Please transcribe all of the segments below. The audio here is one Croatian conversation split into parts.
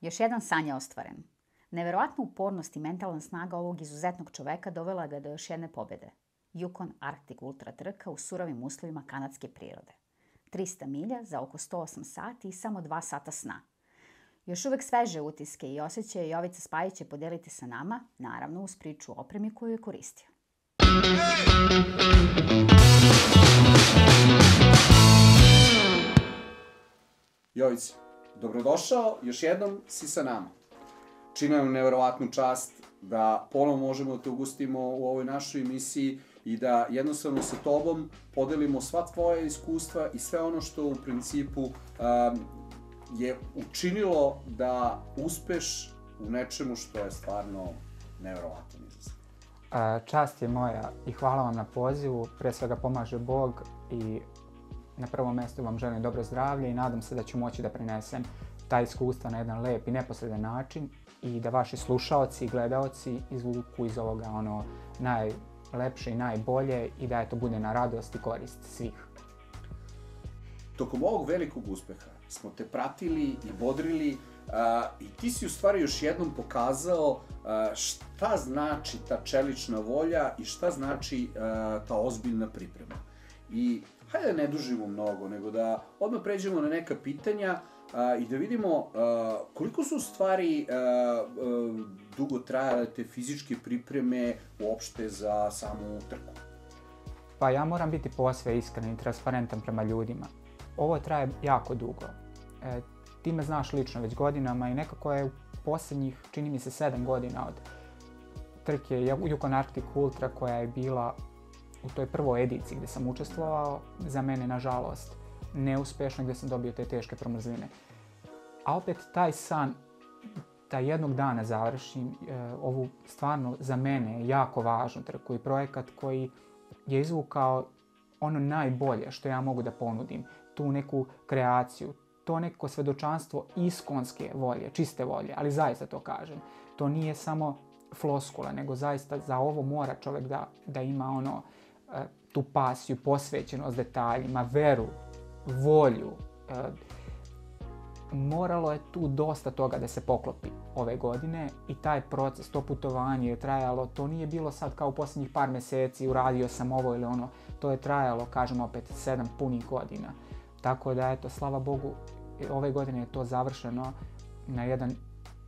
Još jedan san je ostvaren. Neverovatna upornost i mentalna snaga ovog izuzetnog čoveka dovela ga do još jedne pobjede. Yukon Arctic Ultra trka u surovim uslovima kanadske prirode. 300 milja za oko 108 sati i samo 2 sata sna. Još uvek sveže utiske i osjećaje Jovica Spajić će podeliti sa nama, naravno uz priču o opremi koju je koristio. Jovice, dobrodošao, još jednom si sa nama. Čini nam neverovatnu čast da ponovo možemo da te ugostimo u ovoj našoj emisiji i da jednostavno sa tobom podelimo sva tvoja iskustva i sve ono što u principu je učinilo da uspeš u nečemu što je stvarno neverovatno izazov. Čast je moja i hvala vam na pozivu. Pre svega pomaže Bog i na prvom mjestu vam želim dobro zdravlje i nadam se da ću moći da prinesem ta iskustva na jedan lep i neposredan način i da vaši slušaoci i gledaoci izvuku iz ovoga ono najlepše i najbolje i da to bude na radost i korist svih. Tokom ovog velikog uspeha smo te pratili i bodrili i ti si u stvari još jednom pokazao šta znači ta čelična volja i šta znači ta ozbiljna priprema. I hajde da ne dužimo mnogo, nego da odmah pređemo na neka pitanja i da vidimo koliko su u stvari dugo trajale te fizičke pripreme uopšte za samu trku. Pa ja moram biti posve iskren i transparentan prema ljudima. Ovo traje jako dugo. Ti me znaš lično već godinama i nekako je u posljednjih, čini mi se, 7 godina od trke Yukon Arctic Ultra koja je bila u toj prvoj ediciji gdje sam učestvovao, za mene nažalost neuspješno, gdje sam dobio te teške promrzline. A opet taj san da jednog dana završim ovu stvarno za mene jako važnu trku i projekat koji je izvukao ono najbolje što ja mogu da ponudim, tu neku kreaciju, to neko svedočanstvo iskonske volje, čiste volje, ali zaista to kažem. To nije samo floskula, nego zaista za ovo mora čovjek da ima tu pasiju, posvećenost detaljima, veru, volju. Moralo je tu dosta toga da se poklopi ove godine i taj proces, to putovanje je trajalo, to nije bilo sad kao u posljednjih par mjeseci, uradio sam ovo ili ono, to je trajalo, kažem opet, 7 punih godina. Tako da, eto, slava Bogu, ove godine je to završeno na jedan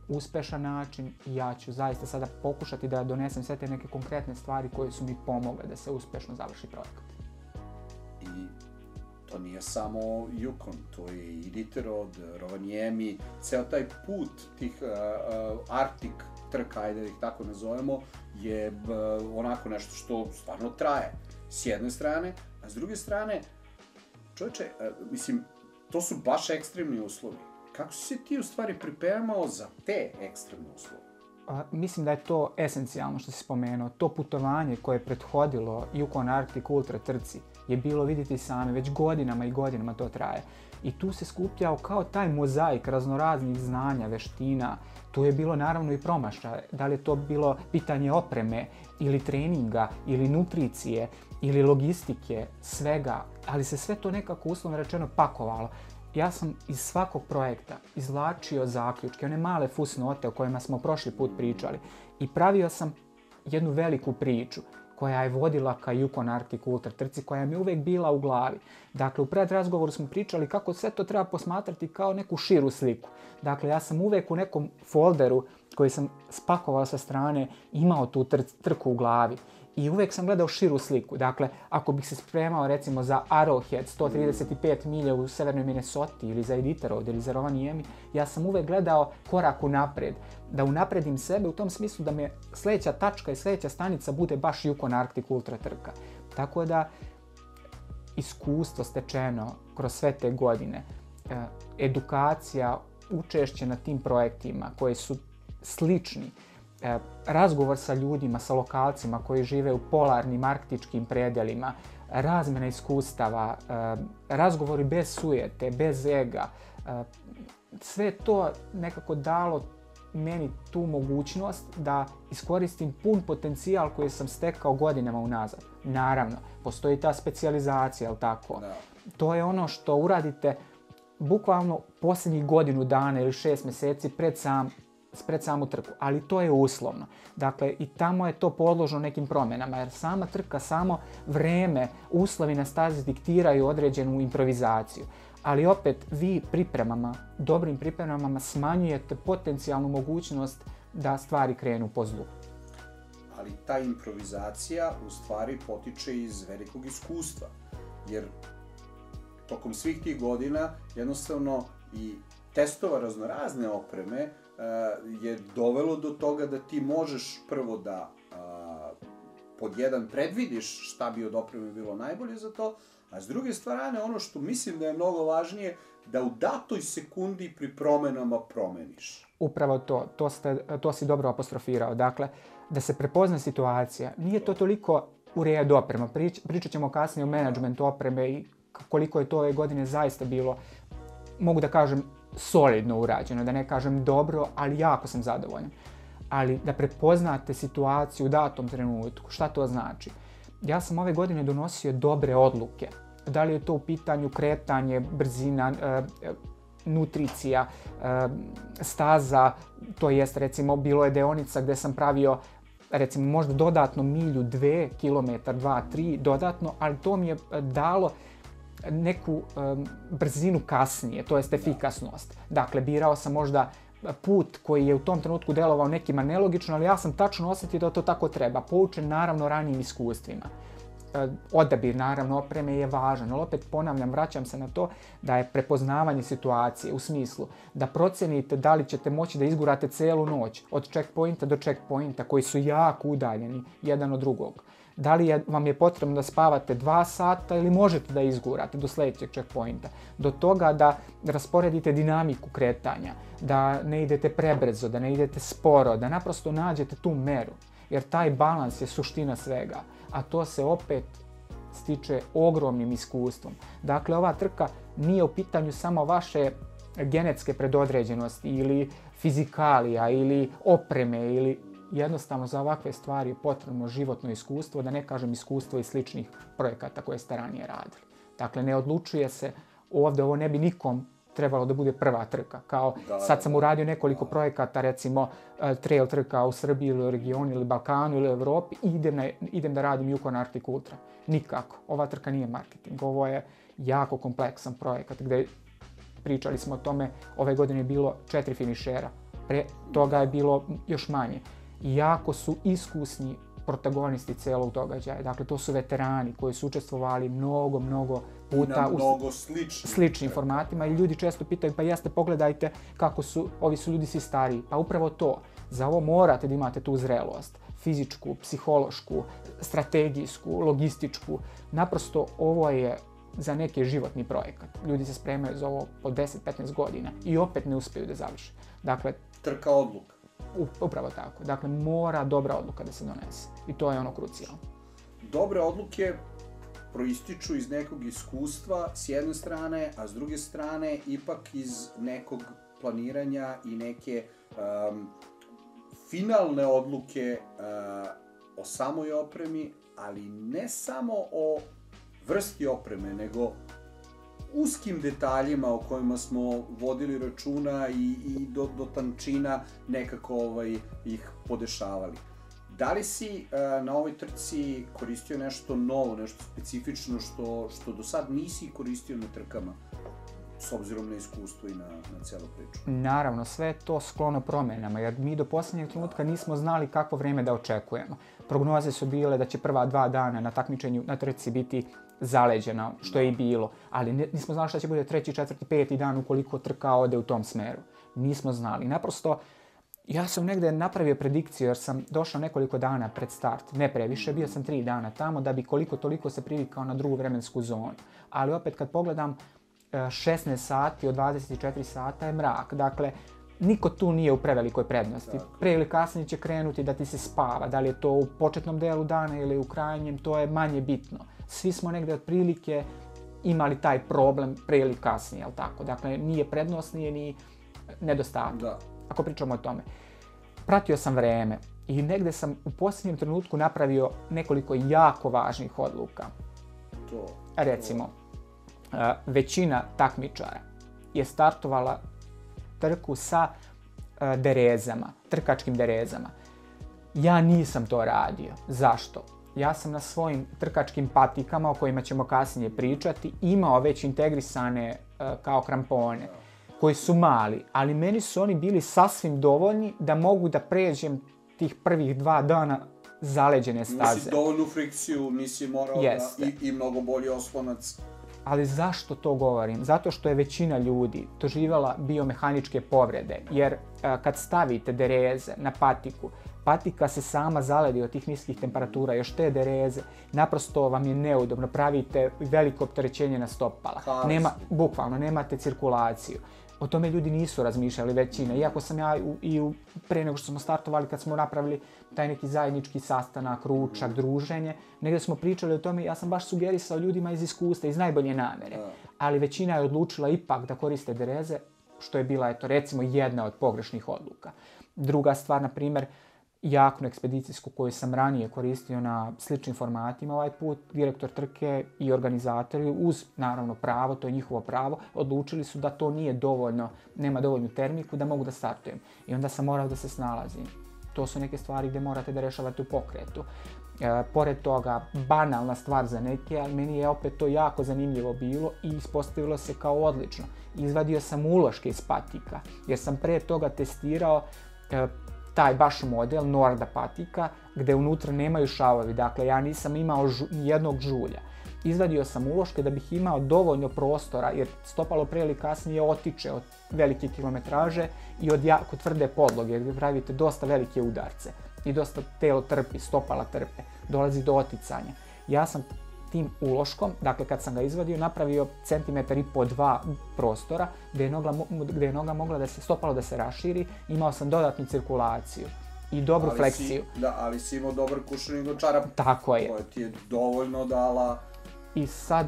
uspešan način i ja ću zaista sada pokušati da donesem sve te neke konkretne stvari koje su mi pomogle da se uspešno završi projekat. I to nije samo Yukon, to je i Iditarod, Rovaniemi, ceo taj put tih Arctic trka, ajde da ih tako nazovemo, je onako nešto što stvarno traje s jedne strane, a s druge strane, čovječe, mislim, to su baš ekstremni uslovi. Kako si se ti u stvari pripremao za te ekstremne uslove? Mislim da je to esencijalno što si spomenuo. To putovanje koje je prethodilo Yukon Arctic Ultra trci je bilo, vidjeti sami, već godinama i godinama to traje. I tu se skupljao kao taj mozaik raznoraznih znanja, veština. Tu je bilo naravno i promašaja. Da li je to bilo pitanje opreme ili treninga ili nutricije ili logistike, svega. Ali se sve to nekako uslovno rečeno pakovalo. Ja sam iz svakog projekta izvlačio zaključke, one male fusnote o kojima smo prošli put pričali i pravio sam jednu veliku priču koja je vodila ka Yukon Arctic Ultra trci, koja mi je uvijek bila u glavi. Dakle, u predrazgovoru smo pričali kako sve to treba posmatrati kao neku širu sliku. Dakle, ja sam uvijek u nekom folderu koji sam spakovao sa strane imao tu trku u glavi. I uvijek sam gledao širu sliku. Dakle, ako bih se spremao recimo za Arrowhead, 135 milja u severnoj Minnesoti ili za Iditarod ili za Rovaniemi, ja sam uvijek gledao korak unaprijed. Da unapredim sebe u tom smislu da me sljedeća tačka i sljedeća stanica bude baš Yukon Arctic Ultra trka. Tako da, iskustvo stečeno kroz sve te godine, edukacija, učešće na tim projektima koji su slični, razgovor sa ljudima, sa lokalcima koji žive u polarnim arktičkim predelima, razmjena iskustava, razgovori bez sujete, bez ega. Sve to nekako dalo meni tu mogućnost da iskoristim pun potencijal koji sam stekao godinama unazad. Naravno, postoji ta specijalizacija, jel tako? Da. To je ono što uradite bukvalno posljednjih godinu dana ili 6 mjeseci pred samu trku, ali to je uslovno. Dakle, i tamo je to podložno nekim promjenama, jer sama trka, samo vreme, uslovi na stazi diktiraju određenu improvizaciju. Ali opet, vi dobrim pripremama smanjujete potencijalnu mogućnost da stvari krenu po zlu. Ali ta improvizacija u stvari potiče iz velikog iskustva, jer tokom svih tih godina jednostavno i testova raznorazne opreme je dovelo do toga da ti možeš prvo da pod jedan predvidiš šta bi od opreme bilo najbolje za to, a s druge strane ono što mislim da je mnogo važnije, da u datoj sekundi pri promjenama promeniš. Upravo to si dobro apostrofirao. Dakle, da se prepozna situacija. Nije to toliko u redu oprema. Pričat ćemo kasnije o menadžmentu opreme i koliko je to ove godine zaista bilo, mogu da kažem, solidno urađeno. Da ne kažem dobro, ali jako sam zadovoljan. Ali da prepoznate situaciju u datom trenutku. Šta to znači? Ja sam ove godine donosio dobre odluke. Da li je to u pitanju kretanje, brzina, nutricija, staza, to jest recimo bilo je deonica gdje sam pravio recimo možda dodatno milju, 2 km, 2, 3 dodatno, ali to mi je dalo neku brzinu kasnije, to jest efikasnost. Dakle, birao sam možda put koji je u tom trenutku delovao nekima nelogično, ali ja sam tačno osjetio da to tako treba, poučen naravno ranijim iskustvima. Odabir naravno opreme je važan, ali opet ponavljam, vraćam se na to da je prepoznavanje situacije u smislu da procenite da li ćete moći da izgurate celu noć od checkpointa do checkpointa koji su jako udaljeni jedan od drugog. Da li vam je potrebno da spavate 2 sata ili možete da izgurate do sljedećeg checkpointa. Do toga da rasporedite dinamiku kretanja, da ne idete prebrzo, da ne idete sporo, da naprosto nađete tu meru. Jer taj balans je suština svega, a to se opet stiče ogromnim iskustvom. Dakle, ova trka nije u pitanju samo vaše genetske predodređenosti ili fizikalija ili opreme ili jednostavno za ovakve stvari je potrebno životno iskustvo, da ne kažem iskustvo iz sličnih projekata koje ste ranije radili. Dakle, ne odlučuje se ovdje, ovo ne bi nikom trebalo da bude prva trka. Kao sad sam uradio nekoliko projekata, recimo trail trka u Srbiji ili u regionu ili Balkanu ili u Evropi i idem da radim Yukon Arctic Ultra. Nikako. Ova trka nije marketing. Ovo je jako kompleksan projekat gdje pričali smo o tome, ove godine je bilo 4 finišera. Pre toga je bilo još manje. Jako su iskusni protagonisti celog događaja. Dakle, to su veterani koji su učestvovali mnogo puta u sličnim formatima i ljudi često pitaju, pa jeste, pogledajte kako su, ovi su ljudi svi stariji. Pa upravo to. Za ovo morate da imate tu zrelost. Fizičku, psihološku, strategijsku, logističku. Naprosto ovo je za neki životni projekat. Ljudi se spremaju za ovo po 10-15 godina i opet ne uspiju da završe. Dakle, trka odluka. Upravo tako. Dakle, mora dobra odluka da se donese. I to je ono krucijalno. Dobre odluke proističu iz nekog iskustva s jedne strane, a s druge strane ipak iz nekog planiranja i neke finalne odluke o samoj opremi, ali ne samo o vrsti opreme, nego uskim detaljima o kojima smo vodili računa i do tančina nekako ih podešavali. Da li si na ovoj trci koristio nešto novo, nešto specifično što do sad nisi koristio na trkama, s obzirom na iskustvo i na celu priču? Naravno, sve je to sklono promjenama, jer mi do posljednjeg trenutka nismo znali kakvo vrijeme da očekujemo. Prognoze su bile da će prva 2 dana na takmičenju na trci biti zaleđena, što je i bilo, ali nismo znali šta će bude 3., 4., 5. dan ukoliko trka ode u tom smeru. Nismo znali. Naprosto, ja sam negdje napravio predikciju jer sam došao nekoliko dana pred start, ne previše, bio sam 3 dana tamo da bi koliko toliko se privikao na drugu vremensku zonu. Ali opet kad pogledam 16 sati od 24 sata je mrak, dakle niko tu nije u prevelikoj prednosti. Pre ili kasnije će krenuti da ti se spava, da li je to u početnom delu dana ili u krajnjem, to je manje bitno. Svi smo negdje otprilike imali taj problem pre ili kasnije, jel tako? Dakle, nije prednost, nije ni nedostatak. Ako pričamo o tome. Pratio sam vreme i negdje sam u posljednjem trenutku napravio nekoliko jako važnih odluka. Recimo, većina takmičara je startovala trku sa derezama, trkačkim derezama. Ja nisam to radio. Zašto? Ja sam na svojim trkačkim patikama, o kojima ćemo kasnije pričati, imao već integrisane kao krampone, koji su mali, ali meni su oni bili sasvim dovoljni da mogu da pređem tih prvih 2 dana zaleđene staze. Nisi dovoljnu frikciju, nisi morao i mnogo bolji oslonac. Ali zašto to govorim? Zato što je većina ljudi doživjela biomehaničke povrede, jer kad stavite dereze na patiku, patika se sama zaledi od tih niskih temperatura, još te dereze, naprosto vam je neudobno, pravite veliko opterećenje na stopala. Bukvalno, nemate cirkulaciju. O tome ljudi nisu razmišljali, većina. Iako sam ja pre nego što smo startovali, kad smo napravili taj neki zajednički sastanak, ručak, druženje, negdje smo pričali o tome, ja sam baš sugerisao ljudima iz iskustva, iz najbolje namere. Ali većina je odlučila ipak da koriste dereze, što je bila, recimo, jedna od pogrešnih odluka. Druga stvar, na primjer, jaknu ekspedicijsku koju sam ranije koristio na sličnim formatima, ovaj put direktor trke i organizatori, uz naravno pravo, to je njihovo pravo, odlučili su da to nije dovoljno, nema dovoljnu termiku da mogu da startujem. I onda sam morao da se snalazim. To su neke stvari gdje morate da rešavate u pokretu. Pored toga, banalna stvar za neke, ali meni je opet to jako zanimljivo bilo i ispostavilo se kao odlično. Izvadio sam uloške iz patika, jer sam pre toga testirao taj baš model Norda patika, gde unutra nemaju šavovi, dakle ja nisam imao jednog žulja. Izvadio sam uloške da bih imao dovoljno prostora, jer stopalo pre ili kasnije otiče od velike kilometraže i od jako tvrde podloge, gdje pravite dosta velike udarce i dosta telo trpi, stopala trpe, dolazi do oticanja. Ja sam tim uloškom, dakle kad sam ga izvadio, napravio 1,5-2 prostora gdje je noga mogla da se, stopalo da se raširi, imao sam dodatnu cirkulaciju i dobru fleksiju. Ali si imao dobar kušaring od čarapa. Tako je. Koja ti je dovoljno dala... I sad,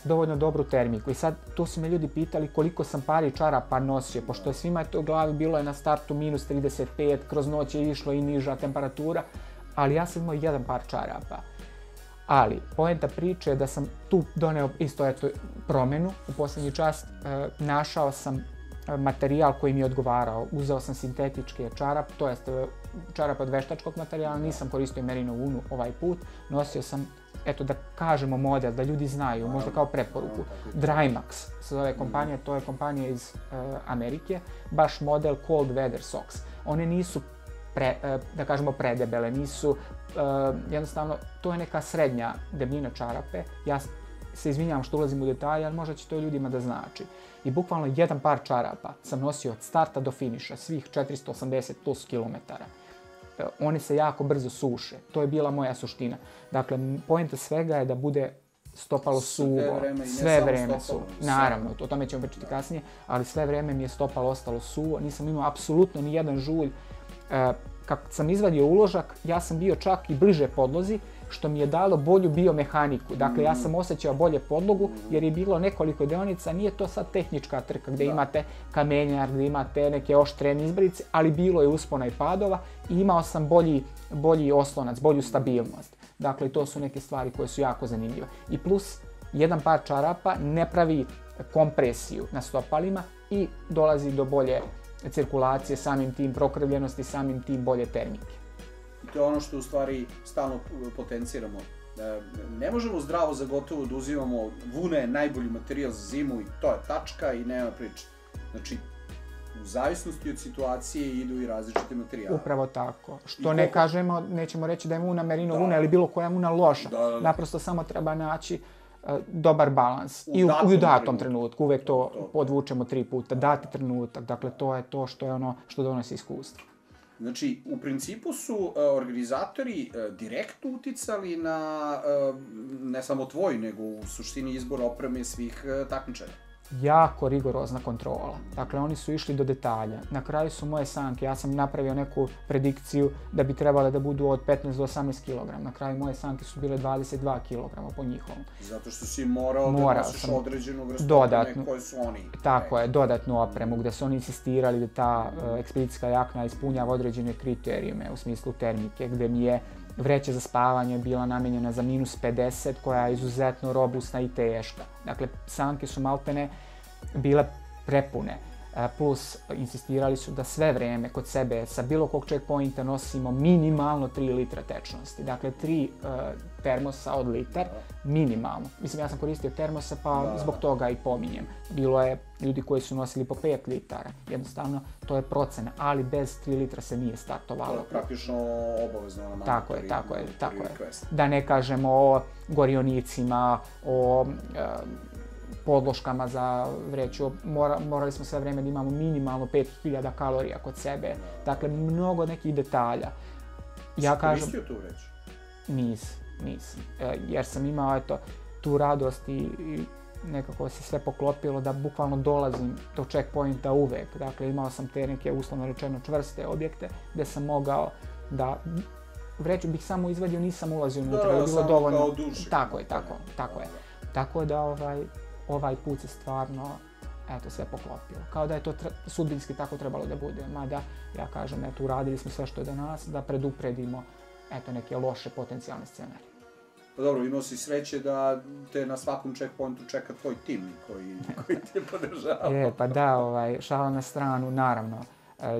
dovoljno dobru termiku. I sad, tu su me ljudi pitali koliko sam pari čarapa nosio, pošto je svima to u glavi bilo je na startu minus 35, kroz noć je išlo i niža temperatura, ali ja sam imao jedan par čarapa. Ali, poenta priče je da sam tu doneo isto promjenu. U posljednji čas našao sam materijal koji mi je odgovarao. Uzeo sam sintetičke čarape, to jest čarap od veštačkog materijala, nisam koristio merino vunu ovaj put. Nosio sam, da kažemo model, da ljudi znaju, možda kao preporuku. Drymax se zove kompanija, to je kompanija iz Amerike, baš model Cold Weather Socks. One nisu da kažemo predebele, nisu, jednostavno, to je neka srednja debljina čarape. Ja se izvinjavam što ulazim u detalje, ali možda će to ljudima da znači. I bukvalno jedan par čarapa sam nosio od starta do finiša, svih 480 plus kilometara. Oni se jako brzo suše, to je bila moja suština. Dakle, poenta svega je da bude stopalo suvo, sve vreme suvo. Naravno, o tome ćemo pričati kasnije, ali sve vreme mi je stopalo ostalo suvo, nisam imao apsolutno ni jedan žulj. Kako sam izvadio uložak, ja sam bio čak i bliže podlozi, što mi je dalo bolju biomehaniku. Dakle, ja sam osjećao bolje podlogu, jer je bilo nekoliko deonica, nije to sad tehnička trka gdje imate kamenjar, gdje imate neke oštre nizbrice, ali bilo je uspona i padova i imao sam bolji oslonac, bolju stabilnost. Dakle, to su neke stvari koje su jako zanimljive. I plus, jedan par čarapa ne pravi kompresiju na stopalima i dolazi do bolje cirkulacije, samim tim prokrvljenosti, samim tim bolje termike. To je ono što u stvari stalno potenciramo. Ne možemo zdravo za gotovo da uzimamo vuna je najbolji materijal za zimu i to je tačka i nema priče. Znači, u zavisnosti od situacije idu i različite materijale. Upravo tako. Što ne kažemo, nećemo reći da je vuna merino vuna ili bilo koja vuna loša. Naprosto samo treba naći dobar balans i u datom trenutku. Uvijek to podvučemo 3 puta. Dati trenutak. Dakle, to je to što je ono što donosi iskustvo. Znači, u principu su organizatori direktno uticali na ne samo tvoj, nego u suštini izbor opreme svih takmičara. Jako rigorozna kontrola. Dakle, oni su išli do detalja. Na kraju su moje sanke, ja sam napravio neku predikciju da bi trebale da budu od 15 do 18 kg. Na kraju moje sanke su bile 22 kg po njihovom. Zato što si morao da nosiš određenu vrstu opreme koje su oni. Tako je, dodatnu opremu gdje su oni insistirali da ta ekspedicijska jakna ispunjava određene kriterijume u smislu termike, gdje mi je vreća za spavanje bila namijenjena za minus 50, koja je izuzetno robustna i teška. Dakle, sanke su maltene bile prepune. Plus insistirali su da sve vreme kod sebe sa bilo kog checkpointa nosimo minimalno 3 litra tečnosti. Dakle, 3 termosa od litar, minimalno. Mislim, ja sam koristio termosa pa zbog toga i pominjem. Bilo je ljudi koji su nosili po 5 litara. Jednostavno, to je procena, ali bez 3 litra se nije startovalo. To je praktično obavezno na Tako je. Da ne kažemo o gorionicima, o podloškama za vreću. Morali smo sve vreme da imamo minimalno 5000 kalorija kod sebe. Dakle, mnogo nekih detalja. Ja kažem, koristio tu vreću? Nisam. Jer sam imao tu radost i nekako se sve poklopilo da bukvalno dolazim do checkpointa uvek. Dakle, imao sam te neke uslovno rečeno čvrste objekte gdje sam mogao da vreću bih samo izvadio, nisam ulazio unutra, je bilo dovoljno. Kao duši. Tako je. Tako da ovaj put se stvarno sve poklopilo. Kao da je to sudbinski tako trebalo da bude. Mada, ja kažem, uradili smo sve što je do nas da predupredimo neke loše potencijalne scenarije. Pa dobro, imao si sreće da te na svakom checkpointu čeka tvoj tim koji te podržava. Pa da, šala na stranu, naravno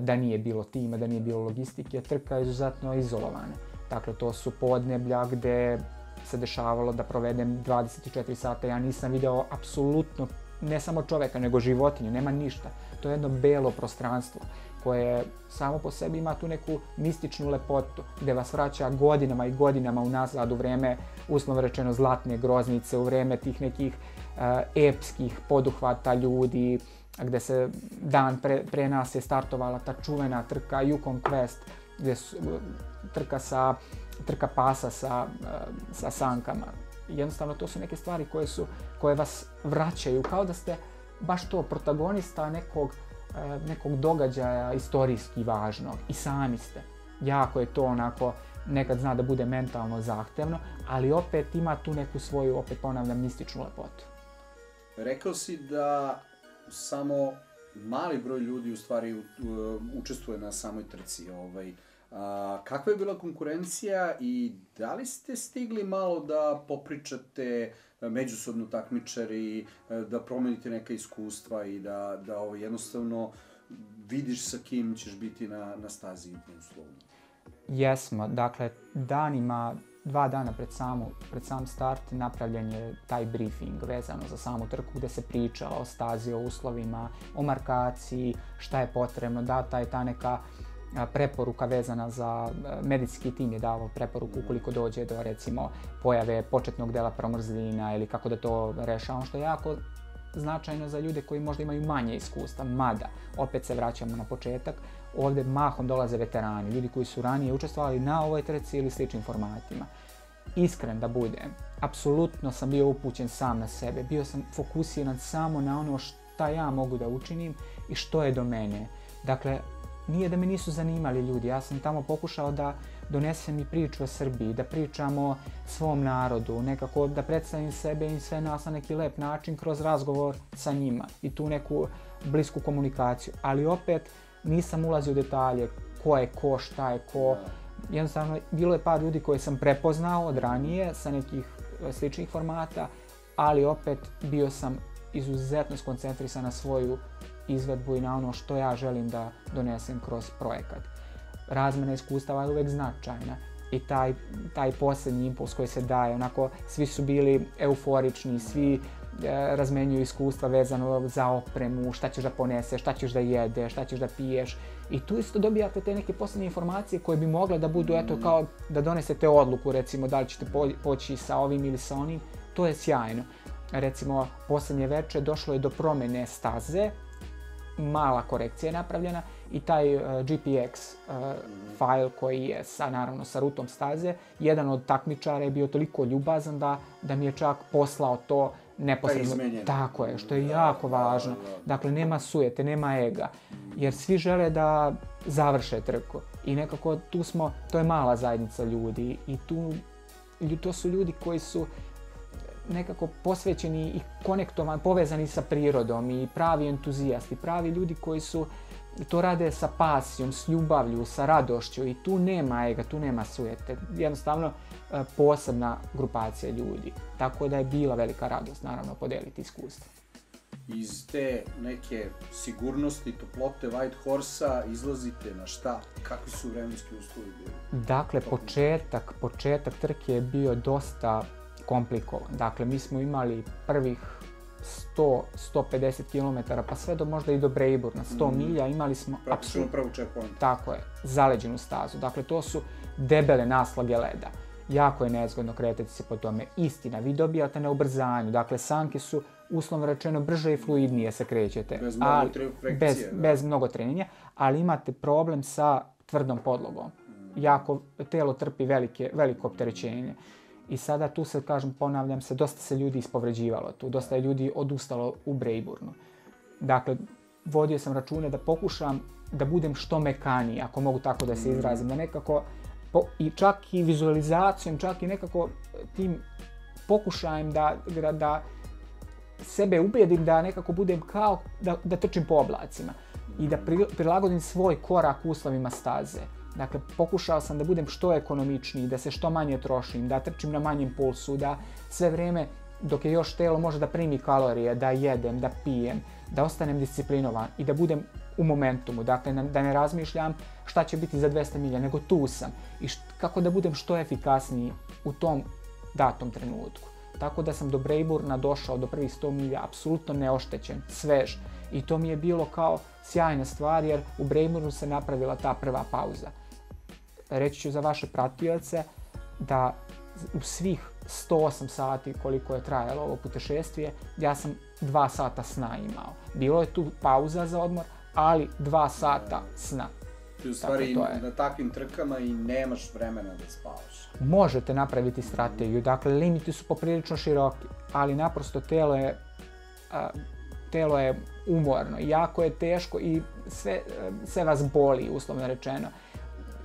da nije bilo tima, da nije bilo logistike, trka je izuzetno izolovana. Dakle, to su podneblja gde se dešavalo da provedem 24 sata. Ja nisam video apsolutno ne samo čoveka, nego životinju, nema ništa. To je jedno belo prostranstvo koje samo po sebi ima tu neku mističnu lepotu gdje vas vraća godinama i godinama unazad u vreme, uslovno rečeno, zlatne groznice, u vreme tih nekih epskih poduhvata ljudi, gdje se dan pre nas je startovala ta čuvena trka Yukon Quest, gdje su trka pasa sa sankama. Jednostavno, to su neke stvari koje vas vraćaju, kao da ste baš to protagonista nekog događaja istorijski važnog i sami ste. Jako je to onako, nekad zna da bude mentalno zahtevno, ali opet ima tu neku svoju, opet ponavljam, mističnu lepotu. Rekao si da samo mali broj ljudi u stvari učestvuje na samoj trci. Kakva je bila konkurencija i da li ste stigli malo da popričate međusobno takmičari, da promenite neka iskustva i da jednostavno vidiš sa kim ćeš biti na stazi uslovno? Jesmo, dakle, 2 dana pred sam start napravljen je taj briefing vezano za samu trku gdje se priča o stazi, o uslovima, o markaciji, šta je potrebno, data je ta neka preporuka vezana za medicinski tim je davao preporuku ukoliko dođe do recimo pojave početnog dela promrzlina ili kako da to rešavamo, što je jako značajno za ljude koji možda imaju manje iskustva, mada opet se vraćamo na početak, ovdje mahom dolaze veterani, ljudi koji su ranije učestvovali na ovoj trci ili sličnim formatima. Iskren da budem, apsolutno sam bio upućen sam na sebe, bio sam fokusiran samo na ono šta ja mogu da učinim i što je do mene. Dakle, nije da me nisu zanimali ljudi, ja sam tamo pokušao da donesem i priču o Srbiji, da pričam o svom narodu, nekako da predstavim sebe i sve nas na neki lep način kroz razgovor sa njima i tu neku blisku komunikaciju. Ali opet nisam ulazio u detalje ko je ko, šta je ko. Jednostavno, bilo je par ljudi koje sam prepoznao od ranije sa nekih sličnih formata, ali opet bio sam izuzetno skoncentrisan na svoju izvedbu i na ono što ja želim da donesem kroz projekat. Razmena iskustava je uvek značajna i taj posljednji impuls koji se daje, onako svi su bili euforični, svi razmenjuju iskustva vezano za opremu, šta ćeš da poneseš, šta ćeš da jedeš, šta ćeš da piješ i tu isto dobijate te neke posljednje informacije koje bi mogle da budu kao da donesete odluku, recimo da li ćete poći sa ovim ili sa onim, to je sjajno. Recimo, posljednje veče došlo je do promjene staze, mala korekcija je napravljena i taj GPX file koji je naravno sa rutom staze, jedan od takmičara je bio toliko ljubazan da mi je čak poslao to neposredno. Tako je, što je jako važno. Dakle, nema sujete, nema ega, jer svi žele da završe trku i nekako tu smo, to je mala zajednica ljudi i to su ljudi koji su nekako posvećeni i konektovani, povezani sa prirodom i pravi entuzijasti, pravi ljudi koji su to rade sa pasijom, s ljubavlju, sa radošću i tu nema ega, tu nema sujete. Jednostavno posebna grupacija ljudi. Tako da je bila velika radost, naravno, podeliti iskustvo. iz te neke sigurnosti, toplote White Horse-a izlazite na šta? Kakvi su vremenski uslovi bili? Dakle, početak trke je bio dosta komplikovan. Dakle, mi smo imali prvih 100-150 km, pa sve do možda i do Brejburna, 100 milja, imali smo praktično prvu checkpoint. Tako je, zaleđenu stazu. Dakle, to su debele naslage leda. Jako je nezgodno kretati se po tome. Istina, vi dobijate na ubrzanju. Dakle, sanke su, uslovno rečeno, brže i fluidnije se krećete. Bez mnogo trenja, ali imate problem sa tvrdom podlogom. Jako telo trpi veliko opterećenje. I sada tu se, ponavljam se, dosta se ljudi ispovređivalo tu. Dosta je ljudi odustalo u Brejburnu. Dakle, vodio sam račune da pokušam da budem što mekaniji, ako mogu tako da se izrazim. Da nekako, i čak i vizualizacijom, čak i nekako tim pokušajem da sebe ubedim da nekako budem kao da trčim po oblacima i da prilagodim svoj korak uslovima staze. Dakle, pokušao sam da budem što ekonomičniji, da se što manje trošim, da trčim na manjem pulsu, da sve vrijeme dok je još telo može da primi kalorije, da jedem, da pijem, da ostanem disciplinovan i da budem u momentumu. Dakle, da ne razmišljam šta će biti za 200 milja, nego tu sam. I kako da budem što efikasniji u tom datom trenutku. Tako da sam do Brejburna došao do prvih 100 milja apsolutno neoštećen, svež. I to mi je bilo kao sjajna stvar jer u Brejburnu se napravila ta prva pauza. Reći ću za vaše pratioce da u svih 108 sati koliko je trajalo ovo putešestvije, ja sam 2 sata sna imao. Bilo je tu pauza za odmor, ali 2 sata sna. Ti u stvari na takvim trkama i nemaš vremena da spavaš. Možete napraviti strategiju, dakle limiti su poprilično široki, ali naprosto telo je umorno, jako je teško i sve vas boli, uslovno rečeno.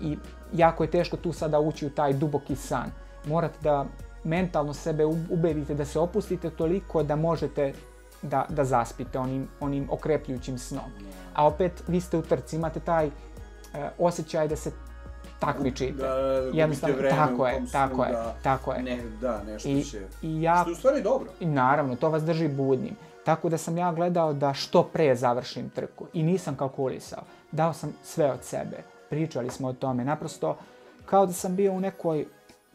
I jako je teško tu sada ući u taj duboki san. Morate da mentalno sebe ubedite da se opustite toliko da možete da zaspite onim okrepljujućim snom. A opet, vi ste u trci, imate taj osjećaj da se takmičite. Da gubite vreme u tom snu, tako je. Nešto će... Što je u stvari dobro. I naravno, to vas drži budnim. Tako da sam ja gledao da što pre završim trku i nisam kalkulisao. Dao sam sve od sebe. Pričali smo o tome. Naprosto, kao da sam bio u nekoj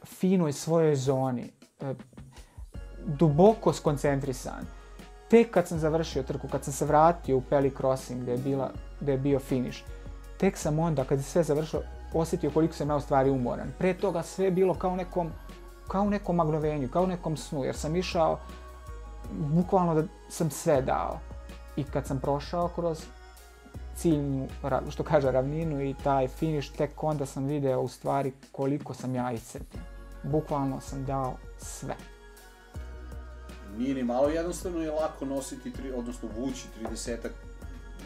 finoj svojoj zoni. Duboko skoncentrisan. Tek kad sam završio trku, kad sam se vratio u Peli Crossing gdje je bio finiš, tek sam onda, kad je sve završilo, osjetio koliko sam ja u stvari umoran. Pre toga sve je bilo kao u nekom magnovenju, kao u nekom snu, jer sam išao, bukvalno da sam sve dao. I kad sam prošao kroz ciljnu, što kaže, ravninu i taj finiš, tek onda sam video u stvari koliko sam ja iscrpljen. Bukvalno sam dao sve. Nije ni malo jednostavno je lako nositi, odnosno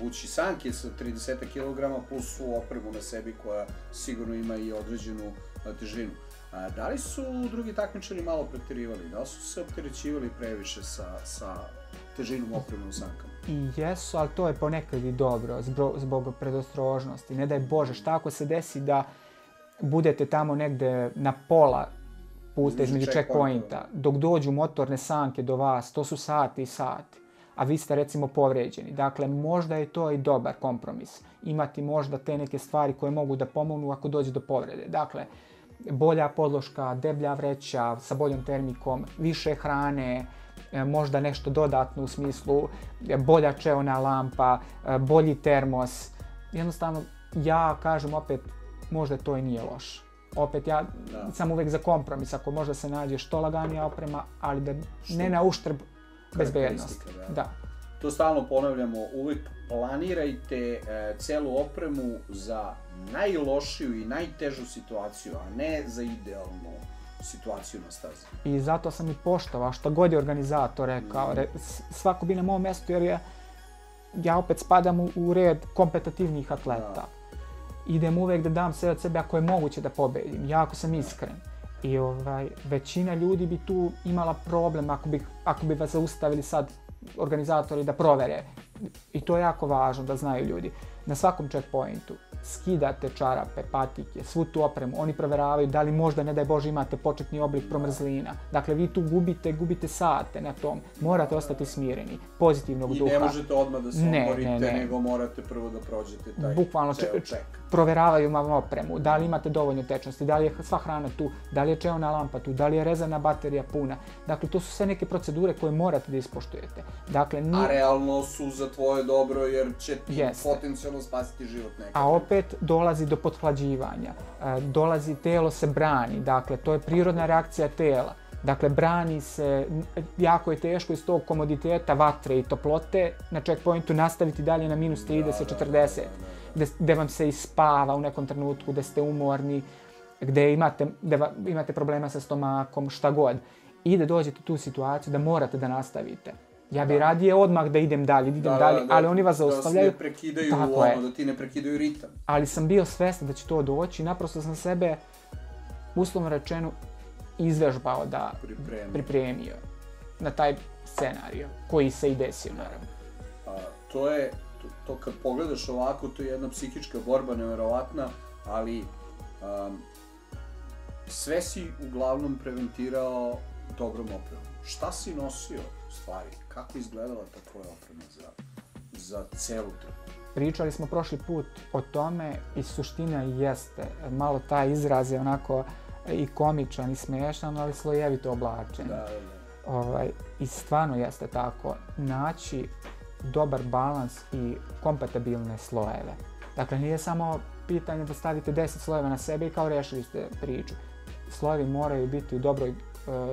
vući sanke sa 30 kg plus svu opremu na sebi koja sigurno ima i određenu težinu. Da li su drugi takmičari malo preterivali? Da li su se opterećivali previše sa težinom opremom sankama? I jesu, ali to je ponekad i dobro, zbog predostrožnosti. Ne daj Bože, šta ako se desi da budete tamo negde na pola puta između checkpointa, dok dođu motorne sanke do vas, to su sati i sati, a vi ste recimo povređeni. Dakle, možda je to i dobar kompromis. Imati možda te neke stvari koje mogu da pomognu ako dođe do povrede. Dakle, bolja podloška, deblja vreća sa boljom termikom, više hrane, možda nešto dodatno u smislu bolja čeona lampa, bolji termos. Jednostavno, ja kažem opet, možda to i nije loše. Opet ja sam uvek za kompromis, ako možda se nađe što laganija oprema, ali da ne na uštrb bezbednosti. Da. To stalno ponavljamo, uvek planirajte celu opremu za najlošiju i najtežu situaciju, a ne za idealnu situaciju na stazi. I zato sam i poštovao što god je organizator rekao. Svako bi na mom mjestu, jer ja opet spadam u red kompetitivnih atleta. Idem uvek da dam sve od sebe ako je moguće da pobedim, jako sam iskren. I većina ljudi bi tu imala problem ako bi vas zaustavili sad organizatori da provere. I to je jako važno da znaju ljudi. Na svakom checkpointu skidate čarape, patike, svu tu opremu, oni proveravaju da li možda, ne daj Bože, imate početni oblik promrzlina. Dakle, vi tu gubite sate na tom. Morate ostati smireni, pozitivnog duha. I ne možete odmah da se umorite, nego morate prvo da prođete taj ceo ček. Proveravaju vam opremu, da li imate dovoljno tečnosti, da li je sva hrana tu, da li je čeona lampa tu, da li je rezana baterija puna. Dakle, to su sve neke procedure koje morate da ispoštujete. Dakle, a realno su za tvoje dobro jer će ti potencijalno spasiti život nekada. A opet dolazi do pothlađivanja, telo se brani, dakle, to je prirodna reakcija tela. Dakle, brani se, jako je teško iz tog komoditeta vatre i toplote na checkpointu nastaviti dalje na minus 30, 40, gde vam se ispava u nekom trenutku, gde ste umorni, gde imate problema sa stomakom, šta god. I da dođete u tu situaciju da morate da nastavite. Ja bi radije odmah da idem dalje, ali oni vas zaustavljaju. Da ti ne prekidaju ritam. Ali sam bio svestan da će to doći i naprosto sam sebe, uslovno rečeno, izvežbao da pripremio na taj scenariju koji se i desio, naravno. To kad pogledaš ovako, to je jedna psihička borba neverovatna, ali sve si uglavnom preventirao dobrom opremom. Šta si nosio stvari? Kako izgledala ta tvoja oprema za celu trku? Pričali smo prošli put o tome i suština jeste, malo taj izraz je onako i komičan i smiješan, ali slojevito oblačen. I stvarno jeste tako, naći dobar balans i kompatibilne slojeve. Dakle, nije samo pitanje da stavite 10 slojeva na sebe i kao rešili ste priču. Slojevi moraju biti u dobroj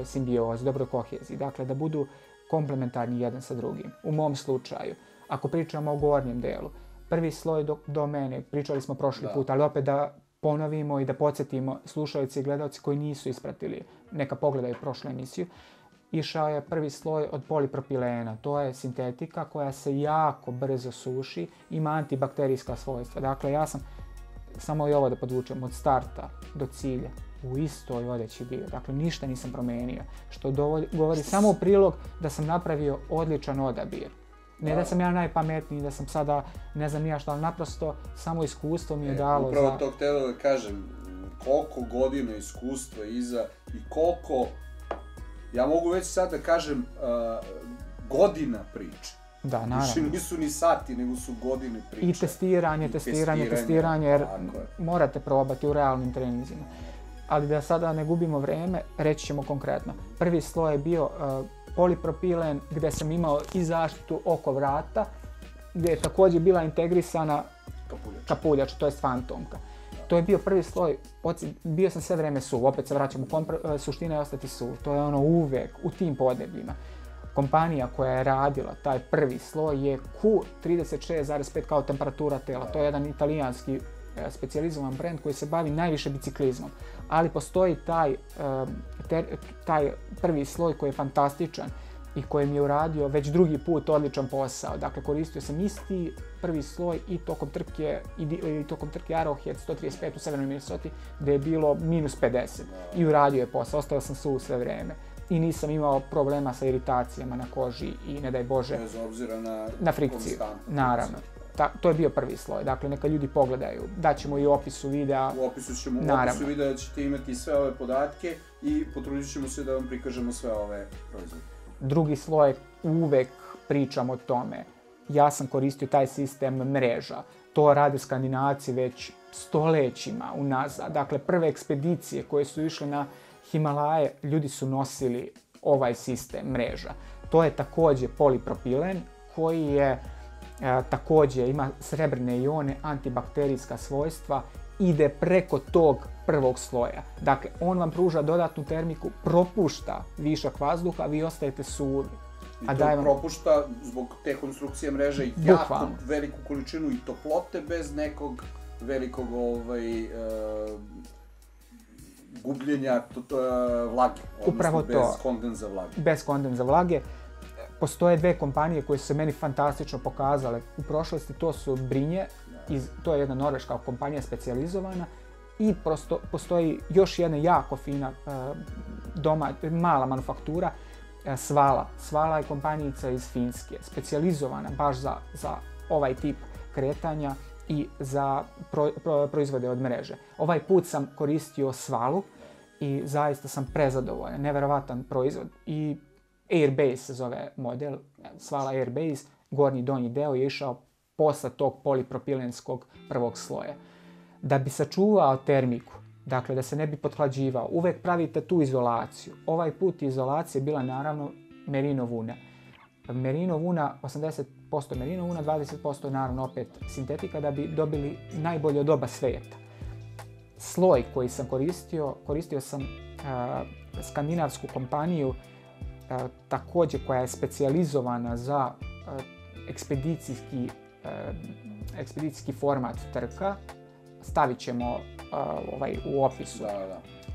simbiozi, dobroj koheziji, dakle da budu komplementarni jedan sa drugim. U mom slučaju, ako pričamo o gornjem delu, prvi sloj do mene, pričali smo prošli put, ali opet da ponovimo i da podsjetimo slušalci i gledalci koji nisu ispratili, neka pogledaju prošlu emisiju, išao je prvi sloj od polipropilena. To je sintetika koja se jako brzo suši, ima antibakterijska svojstva. Dakle, ja sam, samo i ovo da podvučem, od starta do cilja u istoj odeći bio. Dakle, ništa nisam promenio, što govori samo u prilog da sam napravio odličan odabir. Ne da sam ja najpametniji, da sam sada ne znam ja šta, ali naprosto samo iskustvo mi je dalo upravo to htjela da kažem, koliko godina iskustva iza i koliko, ja mogu već sad da kažem, godina priče. Da, naravno. Više nisu ni sati, nego su godine priče. I testiranje, jer morate probati u realnim treninzima. Ali da sada ne gubimo vreme, reći ćemo konkretno. Prvi sloj je bio polipropilen, gdje sam imao i zaštitu oko vrata, gdje je također bila integrisana kapuljača, to je fantomka. To je bio prvi sloj, bio sam sve vreme suv, opet se vraćam, suština je ostati suv, to je ono uvek u tim podnebljima. Kompanija koja je radila taj prvi sloj je Q36,5 kao temperatura tela, to je jedan italijanski specijalizovan brend koji se bavi najviše biciklizmom, ali postoji taj prvi sloj koji je fantastičan i koji mi je uradio već drugi put odličan posao. Dakle, koristio sam isti prvi sloj i tokom trke Arrowhead 135 u Severnoj Minnesoti gdje je bilo minus 50 i uradio je posao, ostao sam suv sve vreme i nisam imao problema sa iritacijama na koži i ne daj Bože na frikciju, naravno. To je bio prvi sloj, dakle neka ljudi pogledaju, daćemo i u opisu videa. U opisu videa ćete imati sve ove podatke i potrudit ćemo se da vam prikažemo sve ove proizvode. Drugi sloj, uvek pričam o tome, ja sam koristio taj sistem mreža, to rade Skandinavci već stolećima unazad, dakle prve ekspedicije koje su išle na Himalaje, ljudi su nosili ovaj sistem mreža. To je također polipropilen koji je također ima srebrne ione, antibakterijska svojstva, ide preko tog prvog sloja. Dakle, on vam pruža dodatnu termiku, propušta višak vazduha, vi ostajete suvi. I to propušta zbog te konstrukcije mreže jako veliku količinu i toplote bez nekog velikog gubljenja vlage, odnosno bez kondenza vlage. Bez kondenza vlage. Postoje dve kompanije koje su se meni fantastično pokazale u prošlosti, to su Brinje, to je jedna norveška kompanija specijalizovana i postoji još jedna jako fina mala manufaktura, Svala. Svala je kompanija iz Finske, specijalizovana baš za ovaj tip kretanja i za proizvode od mreže. Ovaj put sam koristio svalu i zaista sam prezadovoljan, neverovatan proizvod. I Airbase se zove model, svala Airbase, gornji i donji deo je išao posle tog polipropilenskog prvog sloja. Da bi sačuvao termiku, dakle da se ne bi pothlađivao, uvek pravite tu izolaciju. Ovaj put izolacija je bila naravno merino vuna. Merino vuna, 80% merino vuna, 20% naravno opet sintetika da bi dobili najbolje od oba svijeta. Sloj koji sam koristio sam skandinavsku kompaniju također koja je specijalizovana za ekspedicijski format trka. Stavit ćemo u opisu.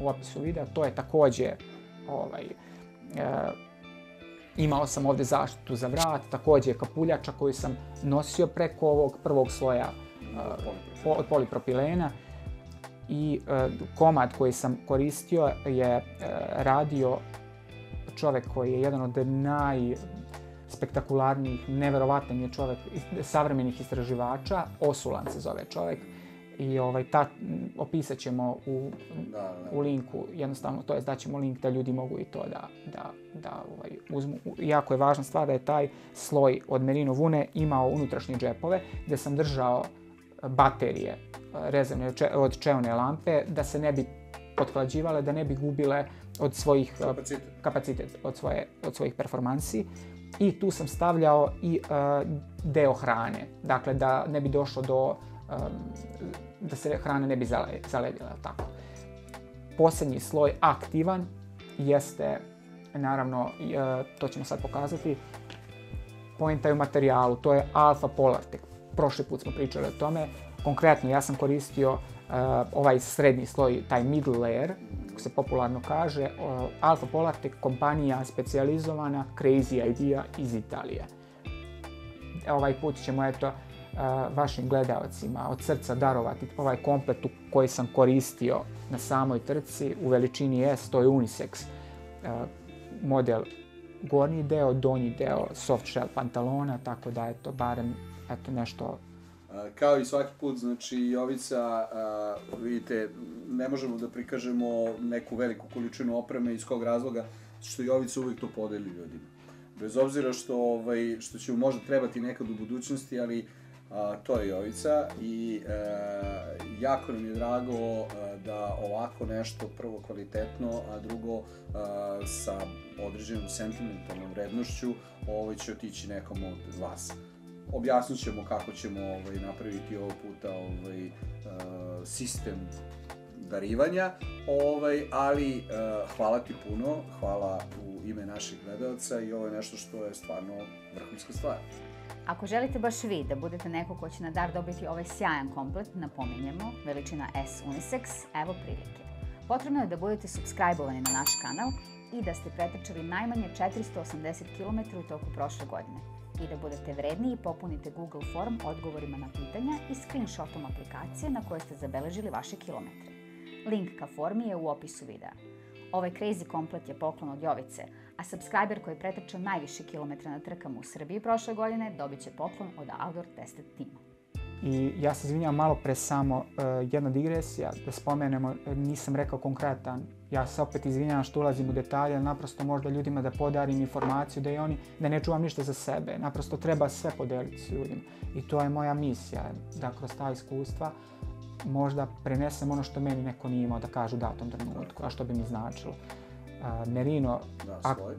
U opisu videa. To je također imao sam ovdje zaštitu za vrat, također kapuljača koju sam nosio preko ovog prvog sloja od polipropilena i komad koji sam koristio je radio čovjek koji je jedan od najspektakularnijih, neverovatan je čovjek savremenih istraživača, Osulan se zove čovjek. I opisat ćemo u linku, jednostavno, to je daćemo link da ljudi mogu i to da uzmu. Jako je važna stvar da je taj sloj od merino vune imao unutrašnje džepove gdje sam držao baterije rezervne od čeone lampe da se ne bi pothlađivale, da ne bi gubile od svojih kapacitet od svojih performansi. I tu sam stavljao i deo hrane, dakle da ne bi došlo do da se hrana ne bi zaledila. Tako. Posljednji sloj aktivan jeste, naravno, to ćemo sad pokazati, poenta je u materijalu, to je Alpha Polartec. Prošli put smo pričali o tome. Konkretno, ja sam koristio ovaj srednji sloj, taj middle layer, kako se popularno kaže, Alpha Polartec, kompanija specijalizovana, crazy idea iz Italije. Ovaj put ćemo, vašim gledaocima od srca darovati ovaj komplet koji sam koristio na samoj trci u veličini S, to je unisex model, gornji deo, donji deo soft shell pantalona, tako da barem nešto. Kao i svaki put, znači Jovica, vidite, ne možemo da prikažemo neku veliku količinu opreme iz kog razloga, što Jovica uvijek to podeli ljudima. Bez obzira što će mu možda trebati nekad u budućnosti, ali to je Jovica i jako nam je drago da ovako nešto prvo kvalitetno, a drugo sa određenom sentimentalnom vrednošću će otići nekom od vas. Objasnit ćemo kako ćemo napraviti ovog puta sistem darivanja, ali hvala ti puno, hvala u ime naših gledalca i ovo je nešto što je stvarno vrhunska stvar. Ako želite baš vi da budete neko ko će na dar dobiti ovaj sjajan komplet, napominjemo, veličina S unisex, evo prilike. Potrebno je da budete subscribe-ovani na naš kanal i da ste pretrčali najmanje 480 km u toku prošle godine. I da budete vredni i popunite Google form odgovorima na pitanja i screenshotom aplikacije na koje ste zabeležili vaše kilometre. Link ka formi je u opisu videa. Ovaj crazy komplet je poklon od Jovice, a subscriber koji je pretrčao najviše kilometra na trkama u Srbiji prošle godine dobit će poklon od Outdoor Tested tima. I ja se izvinjam malo pre samo jedna digresija, da spomenemo, nisam rekao konkretan, ja se opet izvinjam što ulazim u detalje, ali naprosto možda ljudima da podarim informaciju da ne čuvam ništa za sebe, naprosto treba sve podeliti s ljudima. I to je moja misija, da kroz ta iskustva možda prenesem ono što meni neko nije imao da kaže u datom trenutku, a što bi mi značilo. Merino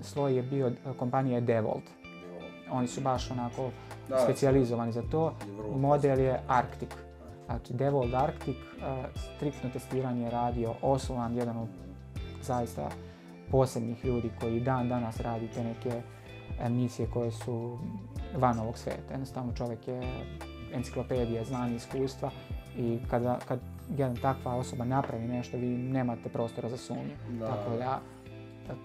sloj je bio kompanije DeWalt. Oni su baš onako specijalizovani za to. Model je Arctic. Znači DeWalt Arctic, striktno testiranje je radio Osulan, jedan od zaista posebnih ljudi koji dan danas radi te neke emisije koje su van ovog svijeta. Jednostavno čovjek je enciklopedija znanja i iskustva i kad jedna takva osoba napravi nešto, vi nemate prostora za sumnju. Tako da,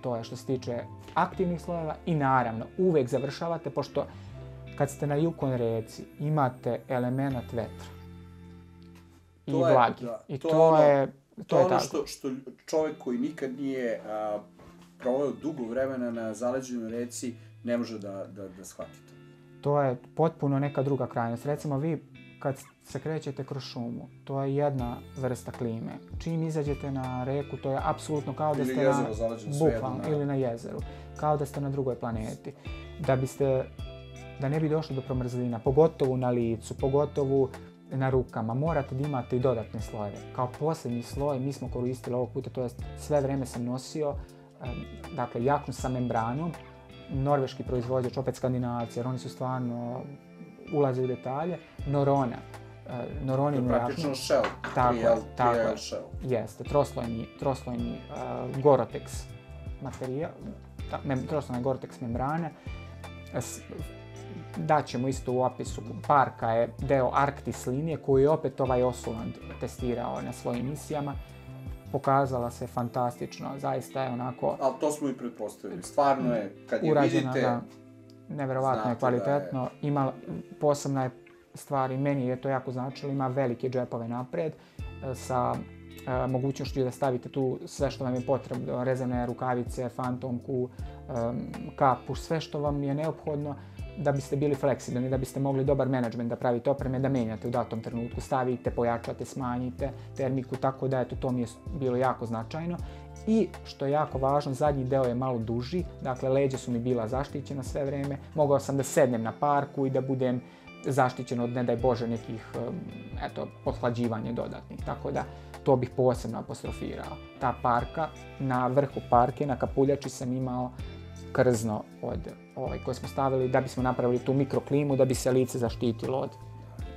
to je što se tiče aktivnih slojeva i naravno uvijek završavate, pošto kad ste na Yukon reci imate element vetra i vlagi. I to je ono što čovjek koji nikad nije proveo dugo vremena na zaleđenoj reci ne može da shvati to. To je potpuno neka druga krajnost. Recimo vi kad se krećete kroz šumu, to je jedna vrsta klime. Čim izađete na reku, to je apsolutno kao da ste ili na jezeru, kao da ste na drugoj planeti. Da ne bi došlo do promrzlina, pogotovo na licu, pogotovo na rukama, morate da imate i dodatne slojeve. Kao posljednji sloj mi smo koristili ovog puta, to je sve vreme sam nosio, dakle, jaknu sa membranom, norveški proizvođač, opet Skandinavci, jer oni su stvarno ulaze u detalje, Norona. Noroninu jaknu. Praktično shell, 3L shell. Jeste, troslojni Gore-Tex materijal, troslojne Gore-Tex membrane. Daćemo isto u opisu, parka je deo Arktis linije koju je opet ovaj Osuland testirao na svojim misijama. Pokazala se fantastično, zaista je onako... Ali to smo i pretpostavili, stvarno je, kad je urađena, vidite... Neverovatno je kvalitetno, ima posebna je stvar i meni je to jako značilo, ima velike džepove napred sa mogućnošću da stavite tu sve što vam je potrebno, rezane rukavice, fantomku, kapu, sve što vam je neophodno da biste bili fleksibilni, da biste mogli dobar menadžment da pravite opreme, da menjate u datom trenutku, stavite, pojačate, smanjite termiku, tako da eto, to mi je bilo jako značajno. I što je jako važno, zadnji deo je malo duži, dakle leđa su mi bila zaštićena sve vreme, mogao sam da sednem na parku i da budem zaštićen od, ne daj Bože, nekih pothlađivanja dodatnih, tako da to bih posebno apostrofirao. Ta parka, na vrhu parke, na kapuljači sam imao krzno koje smo stavili da bismo napravili tu mikroklimu, da bi se lice zaštitilo od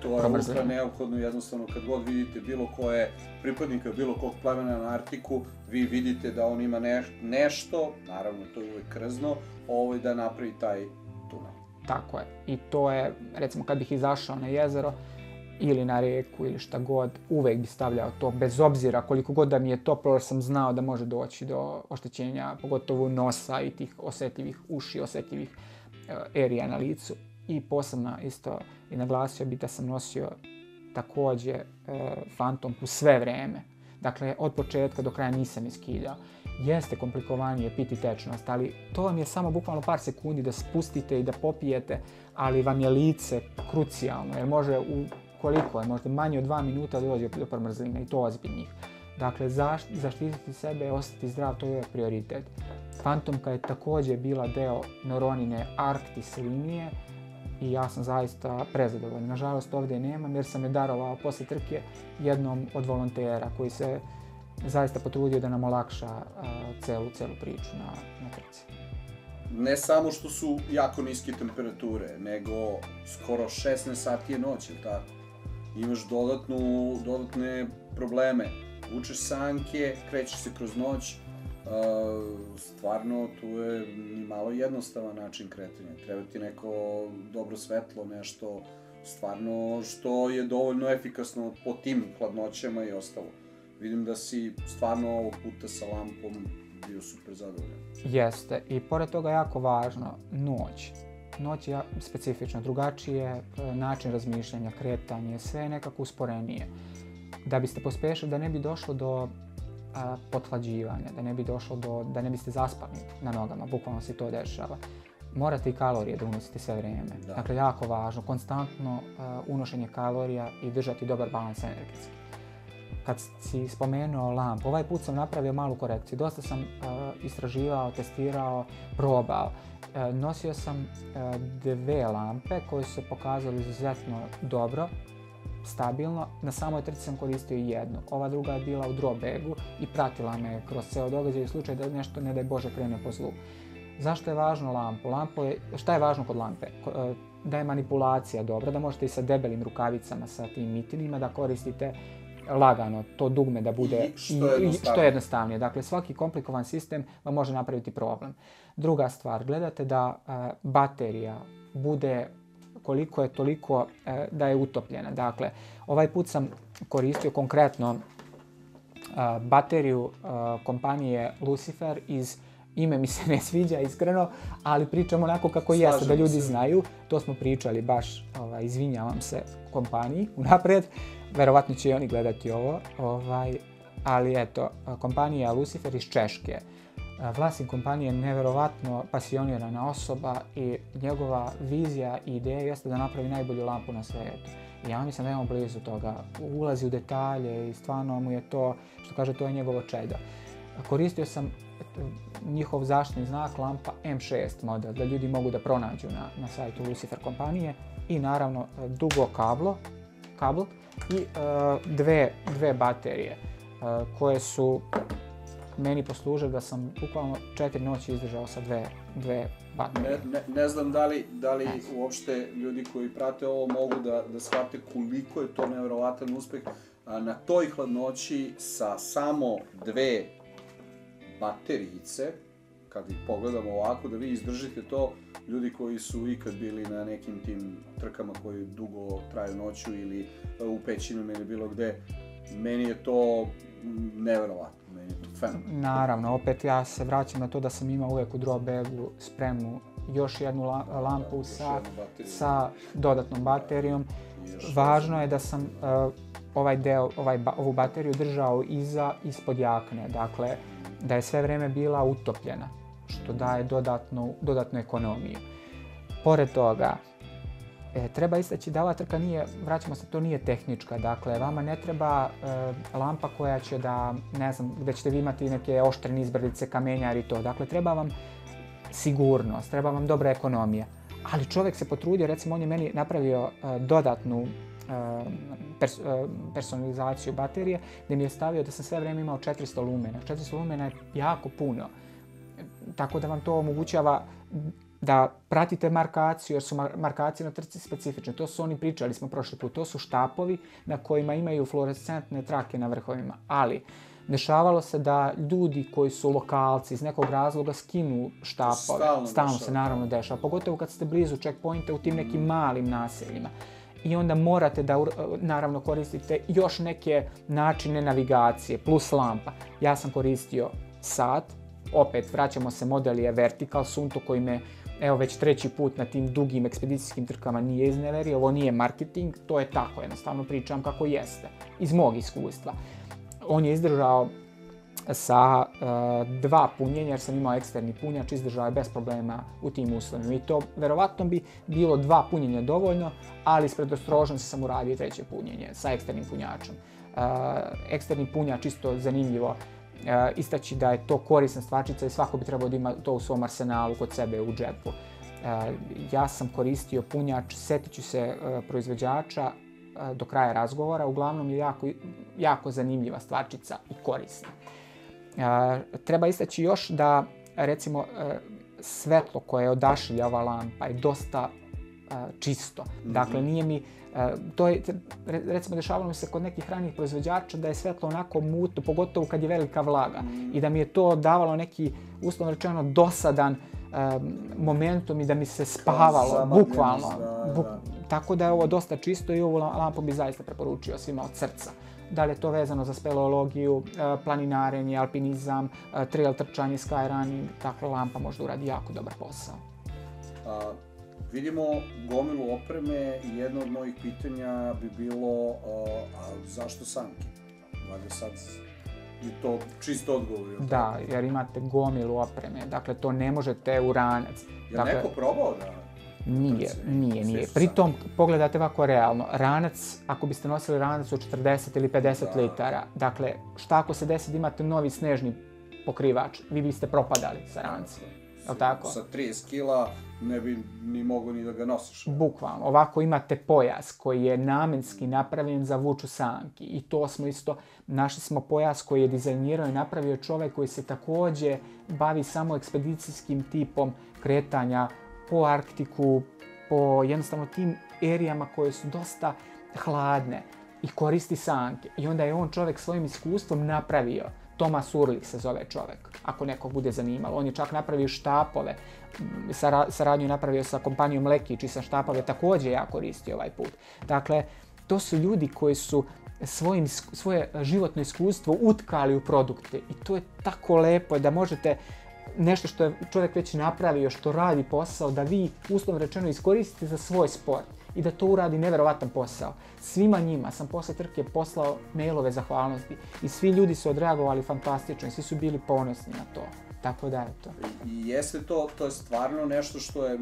promrzlina. To je ultra neophodno, jednostavno kad god vidite bilo koje pripadnika bilo kog plemena na Arktiku, vi vidite da on ima nešto, naravno to je uvek krzno, da napravi taj tunel. Tako je. I to je, recimo kad bih izašao na jezero ili na reku ili šta god, uvek bi stavljao to, bez obzira koliko god da mi je toplo, jer sam znao da može doći do oštećenja, pogotovo nosa i tih osjetljivih uši, osjetljivih erija na licu. I posebno isto i naglasio bih da sam nosio također fantomku sve vreme. Dakle, od početka do kraja nisam iskiljao. Jeste komplikovanje piti tečnost, ali to vam je samo bukvalno par sekundi da spustite i da popijete, ali vam je lice krucijalno, jer može koliko je, možda manje od 2 minuta dođe do promrzlina i to ozbiljnih. Dakle, zaštititi sebe, ostati zdrav, to je prioritet. Fantomka je također bila deo Noronine Arktis linije i ja sam zaista prezadovoljan. Nažalost, ovdje nemam jer sam je darovao posle trke jednom od volontera koji se zaista potrudio da nam olakša celu priču na trci. Ne samo što su jako niske temperature, nego skoro 16 sati je noć, ili tako? Imaš dodatne probleme. Vučeš sanke, krećeš se kroz noć, stvarno tu je malo jednostavan način kretanja. Treba ti neko dobro svetlo, nešto stvarno što je dovoljno efikasno po tim hladnoćama i ostalo. Vidim da si stvarno ovog puta sa lampom bio super zadovoljan. Jeste, i pored toga jako važno, noć. Noć je specifično, drugačije način razmišljanja, kretanje, sve je nekako usporenije. Da biste pospešili, da ne bi došlo do pothlađivanja, da ne biste zaspali na nogama, bukvalno se to dešava. Morate i kalorije da unosite sve vrijeme. Da. Dakle, jako važno, konstantno unošenje kalorija i držati dobar balans energetski. Kad si spomenuo lampu, ovaj put sam napravio malu korekciju. Dosta sam istraživao, testirao, probao. Nosio sam 2 lampe koje su se pokazali izuzetno dobro, stabilno. Na samoj trci sam koristio jednu. Ova druga je bila u drawbagu i pratila me kroz ceo događaj u slučaju da nešto, ne daj Bože, krene po zlu. Zašto je važno lampu? Šta je važno kod lampe? Da je manipulacija dobra, da možete i sa debelim rukavicama, sa tim mitinima, da koristite lagano to dugme da bude što jednostavnije. Dakle, svaki komplikovan sistem vam može napraviti problem. Druga stvar, gledate da baterija bude koliko je toliko da je utopljena. Dakle, ovaj put sam koristio konkretno bateriju kompanije Lucifer ime mi se ne sviđa iskreno, ali pričam onako kako jeste, da ljudi znaju. To smo pričali baš, izvinjavam se kompaniji unaprijed. Verovatno će i oni gledati ovo, ali eto, kompanija Lucifer iz Češke. Vlasnik kompanije je neverovatno pasionirana osoba i njegova vizija i ideja jeste da napravi najbolju lampu na svijetu. I ja mislim da je on blizu toga, ulazi u detalje i stvarno mu je to, što kaže, to je njegovo čedo. Koristio sam njihov zaštitni znak lampa M6 model, da ljudi mogu da pronađu na sajtu Lucifer kompanije, i naravno dugo kabel i dve baterije koje su meni poslužile da sam bukvalno 4 noći izdržao sa dve baterije. Ne znam da li uopšte ljudi koji prate ovo mogu da shvate koliko je to nevjerovatan uspeh na toj hladnoći sa samo 2 baterijice, kad ih pogledamo ovako, da vi izdržite to, ljudi koji su ikad bili na nekim tim trkama koji dugo traju noću ili u pećinama ili bilo gde, meni je to nevjerovatno, meni je to fenomenalno. Naravno, opet ja se vraćam na to da sam imao uvijek u drop bagu spremnu još jednu lampu sa dodatnom baterijom. Važno je da sam ovu bateriju držao ispod jakne, dakle da je sve vrijeme bila utopljena, što daje dodatnu ekonomiju. Pored toga, treba istaći da ova trka nije, vraćamo se, to nije tehnička, dakle vama ne treba lampa koja će da, ne znam, gdje ćete vi imati neke oštrene izbrdice, kamenjar i to, dakle treba vam sigurnost, treba vam dobra ekonomija. Ali čovjek se potrudio, recimo on je meni napravio dodatnu personalizaciju baterije, gdje mi je stavio da sam sve vrijeme imao 400 lumena. 400 lumena je jako puno, tako da vam to omogućava da pratite markaciju, jer su markacije na trci specifične. To su oni pričali smo prošli put. To su štapovi na kojima imaju fluorescentne trake na vrhovima. Ali dešavalo se da ljudi koji su lokalci iz nekog razloga skinu štapove. Stalno se naravno dešava. Pogotovo kad ste blizu checkpointa u tim nekim malim naseljima. I onda morate da naravno koristite još neke načine navigacije plus lampa. Ja sam koristio sat. Opet vraćamo se, model je Vertical Sunto koji me evo već 3. put na tim dugim ekspedicijskim trkama nije izneverio. Ovo nije marketing, to je tako, jednostavno pričam kako jeste, iz mog iskustva. On je izdržao sa 2 punjenja, jer sam imao eksterni punjač, izdržao je bez problema u tim uslovima. I to verovatno bi bilo 2 punjenja dovoljno, ali iz predostrožnosti sam uradio 3. punjenje sa eksternim punjačom. Eksterni punjač, isto zanimljivo, istaći da je to korisna stvarčica i svako bi trebao da ima to u svom arsenalu kod sebe u džepu. Ja sam koristio punjač, setit ću se proizvođača do kraja razgovora, uglavnom je jako zanimljiva stvarčica i korisna. Treba istaći još da, recimo, svetlo koje odašilja ova lampa je dosta čisto. Dakle, nije mi, to je, recimo, dešavalo mi se kod nekih ranijih proizvođača da je svetlo onako mutno, pogotovo kad je velika vlaga, i da mi je to davalo neki, uslovno rečeno, dosadan momentum i da mi se spavalo, bukvalno. Tako da je ovo dosta čisto i ovu lampu bi zaista preporučio svima od srca. Da li je to vezano za speleologiju, planinarenje, alpinizam, trail trčanje, skyrunning, takva lampa može da uradi jako dobar posao. Vidimo gomilu opreme i jedno od mojih pitanja bi bilo zašto sanke? Valjda sad je to čisto odgovor. Da, jer imate gomilu opreme, dakle to ne možete u ranac. Je neko probao da... Nije. Pritom, pogledajte ovako realno, ranac, ako biste nosili ranac od 40 ili 50 litara, dakle, šta ako se desi da imate novi snežni pokrivač, vi biste propadali sa rancem, je li tako? Sa 30 kila ne bi ni mogo ni da ga nosiš. Bukvalno, ovako imate pojas koji je namenski napravljen za vuču sanki i to smo isto, našli smo pojas koji je dizajnirao i napravio čovjek koji se također bavi samo ekspedicijskim tipom kretanja po Arktiku, po jednostavno tim erijama koje su dosta hladne i koristi sanke. I onda je on čovjek svojim iskustvom napravio, Thomas Urlich se zove čovjek, ako nekog bude zanimalo. On je čak napravio štapove, saradnju napravio sa kompanijom Lekić i sa štapove također ja koristio ovaj put. Dakle, to su ljudi koji su svoje životno iskustvo utkali u produkte i to je tako lepo da možete nešto što je čovjek već napravio, što radi posao, da vi, uslovno rečeno, iskoristite za svoj sport i da to uradi neverovatan posao. Svima njima sam posle trke poslao mailove zahvalnosti i svi ljudi su odreagovali fantastično i svi su bili ponosni na to. Tako da je to. I jeste to je stvarno nešto što je,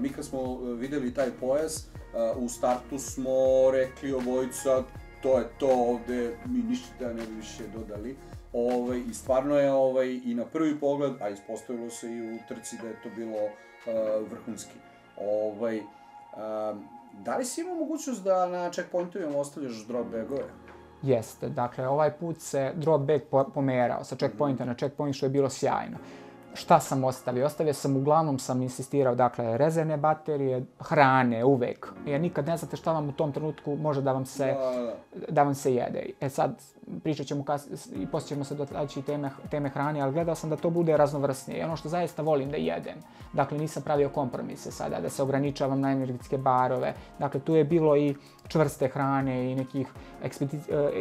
mi kad smo videli taj pojas, u startu smo rekli obojica, to je to ovde, mi ništa ne bi više dodali. I stvarno je i na prvi pogled, a ispostavilo se i u trci da je to bilo vrhunski. Da li si imao mogućnost da na checkpointovima ostavljaš drop bagove? Jeste, dakle ovaj put se drop bag pomerao sa checkpointa na checkpoint, što je bilo sjajno. Šta sam ostavio? Ostavio sam, uglavnom sam insistirao, dakle, rezervne baterije, hrane, uvek. Jer nikad ne znate šta vam u tom trenutku može da vam se jede. Sad, pričat ćemo i poslije ćemo se dotaći teme hrane, ali gledao sam da to bude raznovrsnije. I ono što zaista volim da jedem. Dakle, nisam pravio kompromise sada, da se ograničavam na energetske barove. Dakle, tu je bilo i čvrste hrane i nekih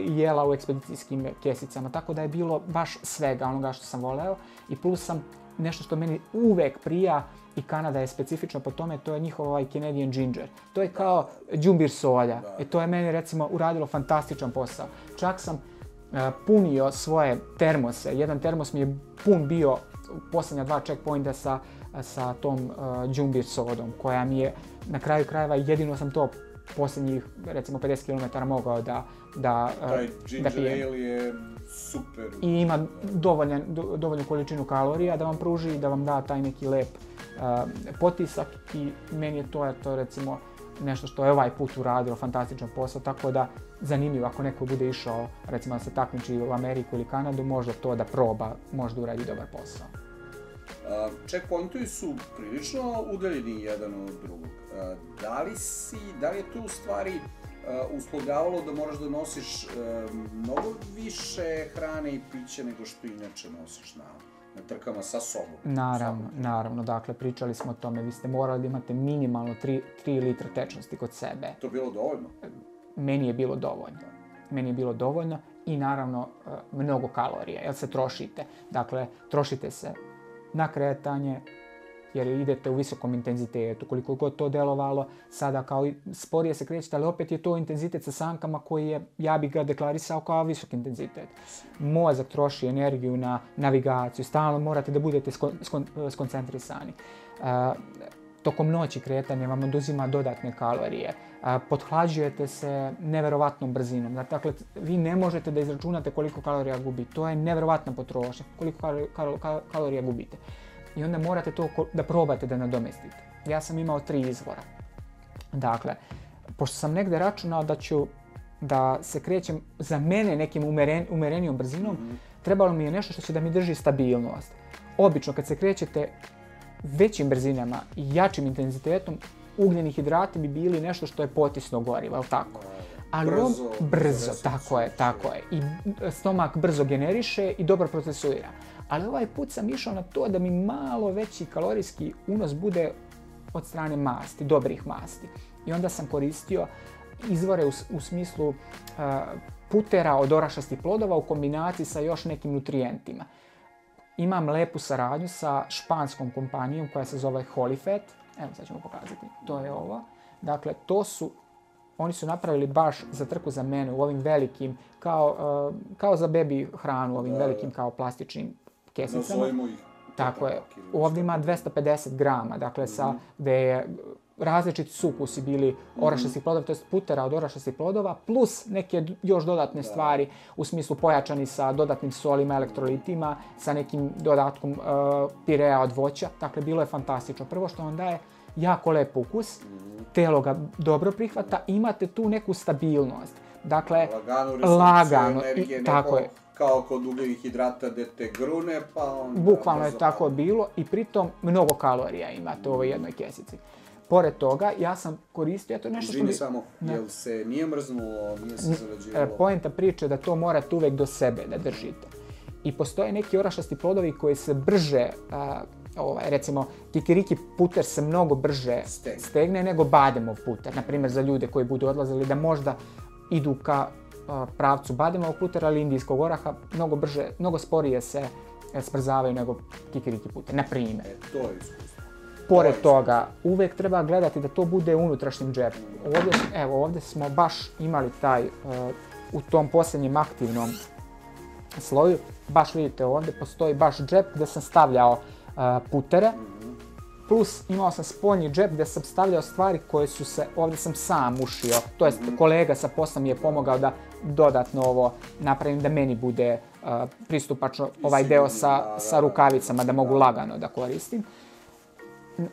jela u ekspedicijskim kesicama. Tako da je bilo baš svega onoga što sam voleo. I plus sam nešto što meni uvek prija, i Kanada je specifično po tome, to je njihov Canadian ginger. To je kao džumbir soja. To je meni recimo uradilo fantastičan posao. Čak sam punio svoje termose. Jedan termos mi je pun bio posljednja 2 checkpointa sa tom džumbir sodom, koja mi je na kraju krajeva, jedino sam to posljednjih recimo 50 km mogao da taj ginger ale je super. I ima dovoljnu količinu kalorija da vam pruži i da vam da taj neki lep potisak, i meni je to recimo nešto što je ovaj put uradilo fantastičan posao, tako da zanimljivo ako neko bude išao recimo da se takmiči u Ameriku ili Kanadu, možda to da proba, možda uradi dobar posao. Checkpointovi su prilično udaljeni jedan od drugog. Da li je tu u stvari uslovljavalo da moraš da nosiš mnogo više hrane i pića nego što inače nosiš na trkama sa sobom? Naravno, dakle, pričali smo o tome, vi ste morali da imate minimalno 3 litra tečnosti kod sebe. To je bilo dovoljno? Meni je bilo dovoljno i naravno mnogo kalorija, jer se trošite. Dakle, trošite se na kretanje, jer idete u visokom intenzitetu, koliko god to delovalo, sada kao sporije se krećete, ali opet je to intenzitet sa sankama koji je, ja bih ga deklarisao kao visok intenzitet. Mozak troši energiju na navigaciju, stalno morate da budete skoncentrisani. Tokom noći kretanje vam oduzima dodatne kalorije, pothlađujete se neverovatnom brzinom. Dakle, vi ne možete da izračunate koliko kalorija gubite. To je neverovatna potrošnja, koliko kalorija gubite. I onda morate to da probate da nadomestite. Ja sam imao 3 izvora. Dakle, pošto sam negde računao da se krećem za mene nekim umerenijom brzinom, trebalo mi je nešto što će da mi drži stabilnost. Obično kad se krećete većim brzinama i jačim intenzitetom, ugljeni hidrati bi bili nešto što je potisno gorivo, je li tako? Ali brzo, tako je. I stomak brzo generiše i dobro procesuira. Ali ovaj put sam išao na to da mi malo veći kalorijski unos bude od strane masti, dobrih masti. I onda sam koristio izvore u smislu putera od orašastih plodova u kombinaciji sa još nekim nutrijentima. Imam lepu saradnju sa španskom kompanijom koja se zove Holifat. Evo sad ćemo pokazati. To je ovo. Dakle, oni su napravili baš za trku za mene u ovim velikim, kao za bebi hranu, ovim velikim kao plastičnim kesicama. Nazovimo ih. Tako je. Ovdje ima 250 grama, dakle gdje je različiti sukusi bili orašastih plodova, to je putera od orašastih plodova, plus neke još dodatne stvari u smislu pojačani sa dodatnim solima, elektrolitima, sa nekim dodatkom pirea od voća. Dakle, bilo je fantastično. Prvo što vam daje jako lep ukus, telo ga dobro prihvata, imate tu neku stabilnost. Dakle, lagano. Tako je. Kao kod ugljenih hidrata gde te grune, pa onda... Bukvalno je tako bilo i pritom mnogo kalorija imate u ovoj jednoj kesici. Pored toga, ja sam koristio, to je nešto što... Izvini samo, jel se nije mrznulo, nije se zarađivalo? Poenta priče je da to morate uvek do sebe da držite. I postoje neki orašasti plodovi koji se brže, recimo, kikiriki puter se mnogo brže stegne nego bademov puter. Naprimjer, za ljude koji budu odlazili da možda idu ka pravcu bademovog putera ili indijskog oraha, mnogo sporije se smrzavaju nego kikiriki puter, na primjer. To je iskustvo. Pored toga, uvek treba gledati da to bude u unutrašnjem džepu. Ovdje smo baš imali taj, u tom posljednjem aktivnom sloju, baš vidite ovdje, postoji baš džep gdje sam stavljao putere, plus imao sam spoljni džep gdje sam stavljao stvari koje su se, ovdje sam sam ušio, to jest kolega sa posla mi je pomogao da dodatno ovo napravim da meni bude pristupačno ovaj deo sa rukavicama da mogu lagano da koristim.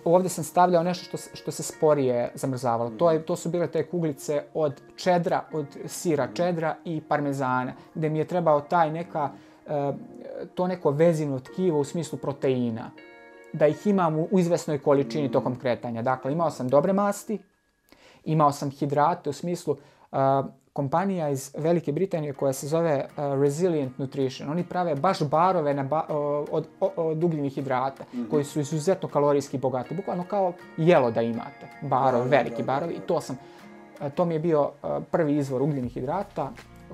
Ovdje sam stavljao nešto što se sporije zamrzavalo. To su bile te kuglice od čedra, od sira čedra i parmezana, gdje mi je trebao to neko vezivno tkivo u smislu proteina, da ih imam u izvesnoj količini tokom kretanja. Dakle, imao sam dobre masti, imao sam hidrate u smislu kompanija iz Velike Britanije koja se zove Resilient Nutrition. Oni prave baš barove od ugljenih hidrata koji su izuzetno kalorijski bogati. Bukvalno kao jelo da imate. Barovi, veliki barovi. I to mi je bio prvi izvor ugljenih hidrata.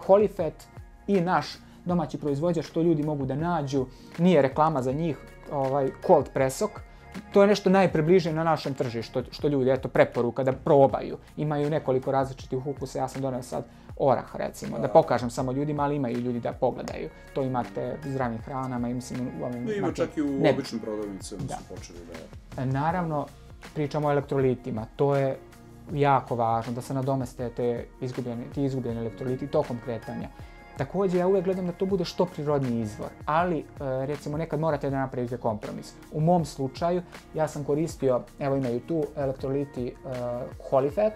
Holifat i naš domaći proizvođač, što ljudi mogu da nađu. Nije reklama za njih, Cold Pressok. To je nešto najpribližnije na našem tržištu, što ljudi, preporuka da probaju. Imaju nekoliko različitih ukusa, ja sam donio sad orah, recimo, da pokažem samo ljudima, ali imaju ljudi da pogledaju. To imate u zdravim hranama i mislim... Ima čak i u običnim prodavnicama su počeli da... Naravno, pričamo o elektrolitima, to je jako važno da se nadomeste ti izgubljeni elektroliti tokom kretanja. Također, ja uvijek gledam da to bude što prirodniji izvor, ali recimo nekad morate da napravite kompromis. U mom slučaju ja sam koristio, evo imaju tu elektroliti Holifat,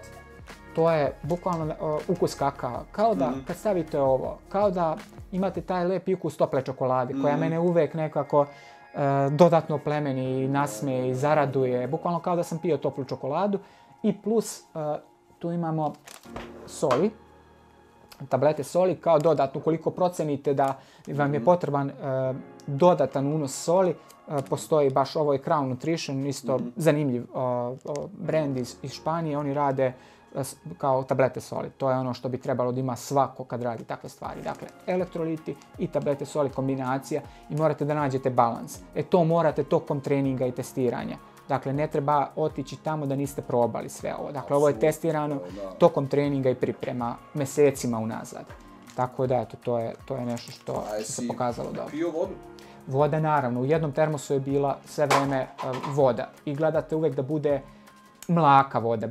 to je bukvalno ukus kakao, kao da kad stavite ovo, kao da imate taj lepi ukus tople čokolade koja mene uvijek nekako dodatno plemeni, nasmeje i zaraduje, bukvalno kao da sam pio toplu čokoladu i plus tu imamo soli. Tablete soli kao dodatno, koliko procenite da vam je potreban dodatan unos soli, postoji baš ovo je Crown Nutrition, isto zanimljiv brand iz Španije, oni rade kao tablete soli. To je ono što bi trebalo da ima svako kad radi takve stvari. Dakle, elektroliti i tablete soli kombinacija i morate da nađete balans. To morate tokom treninga i testiranja. Dakle, ne treba otići tamo da niste probali sve ovo. Dakle, ovo je testirano tokom treninga i priprema mesecima unazad. Tako da, eto, to je nešto što se pokazalo dobro. Pio vodu? Voda, naravno. U jednom termosu je bila sve vreme voda. I gledate uvijek da bude mlaka voda.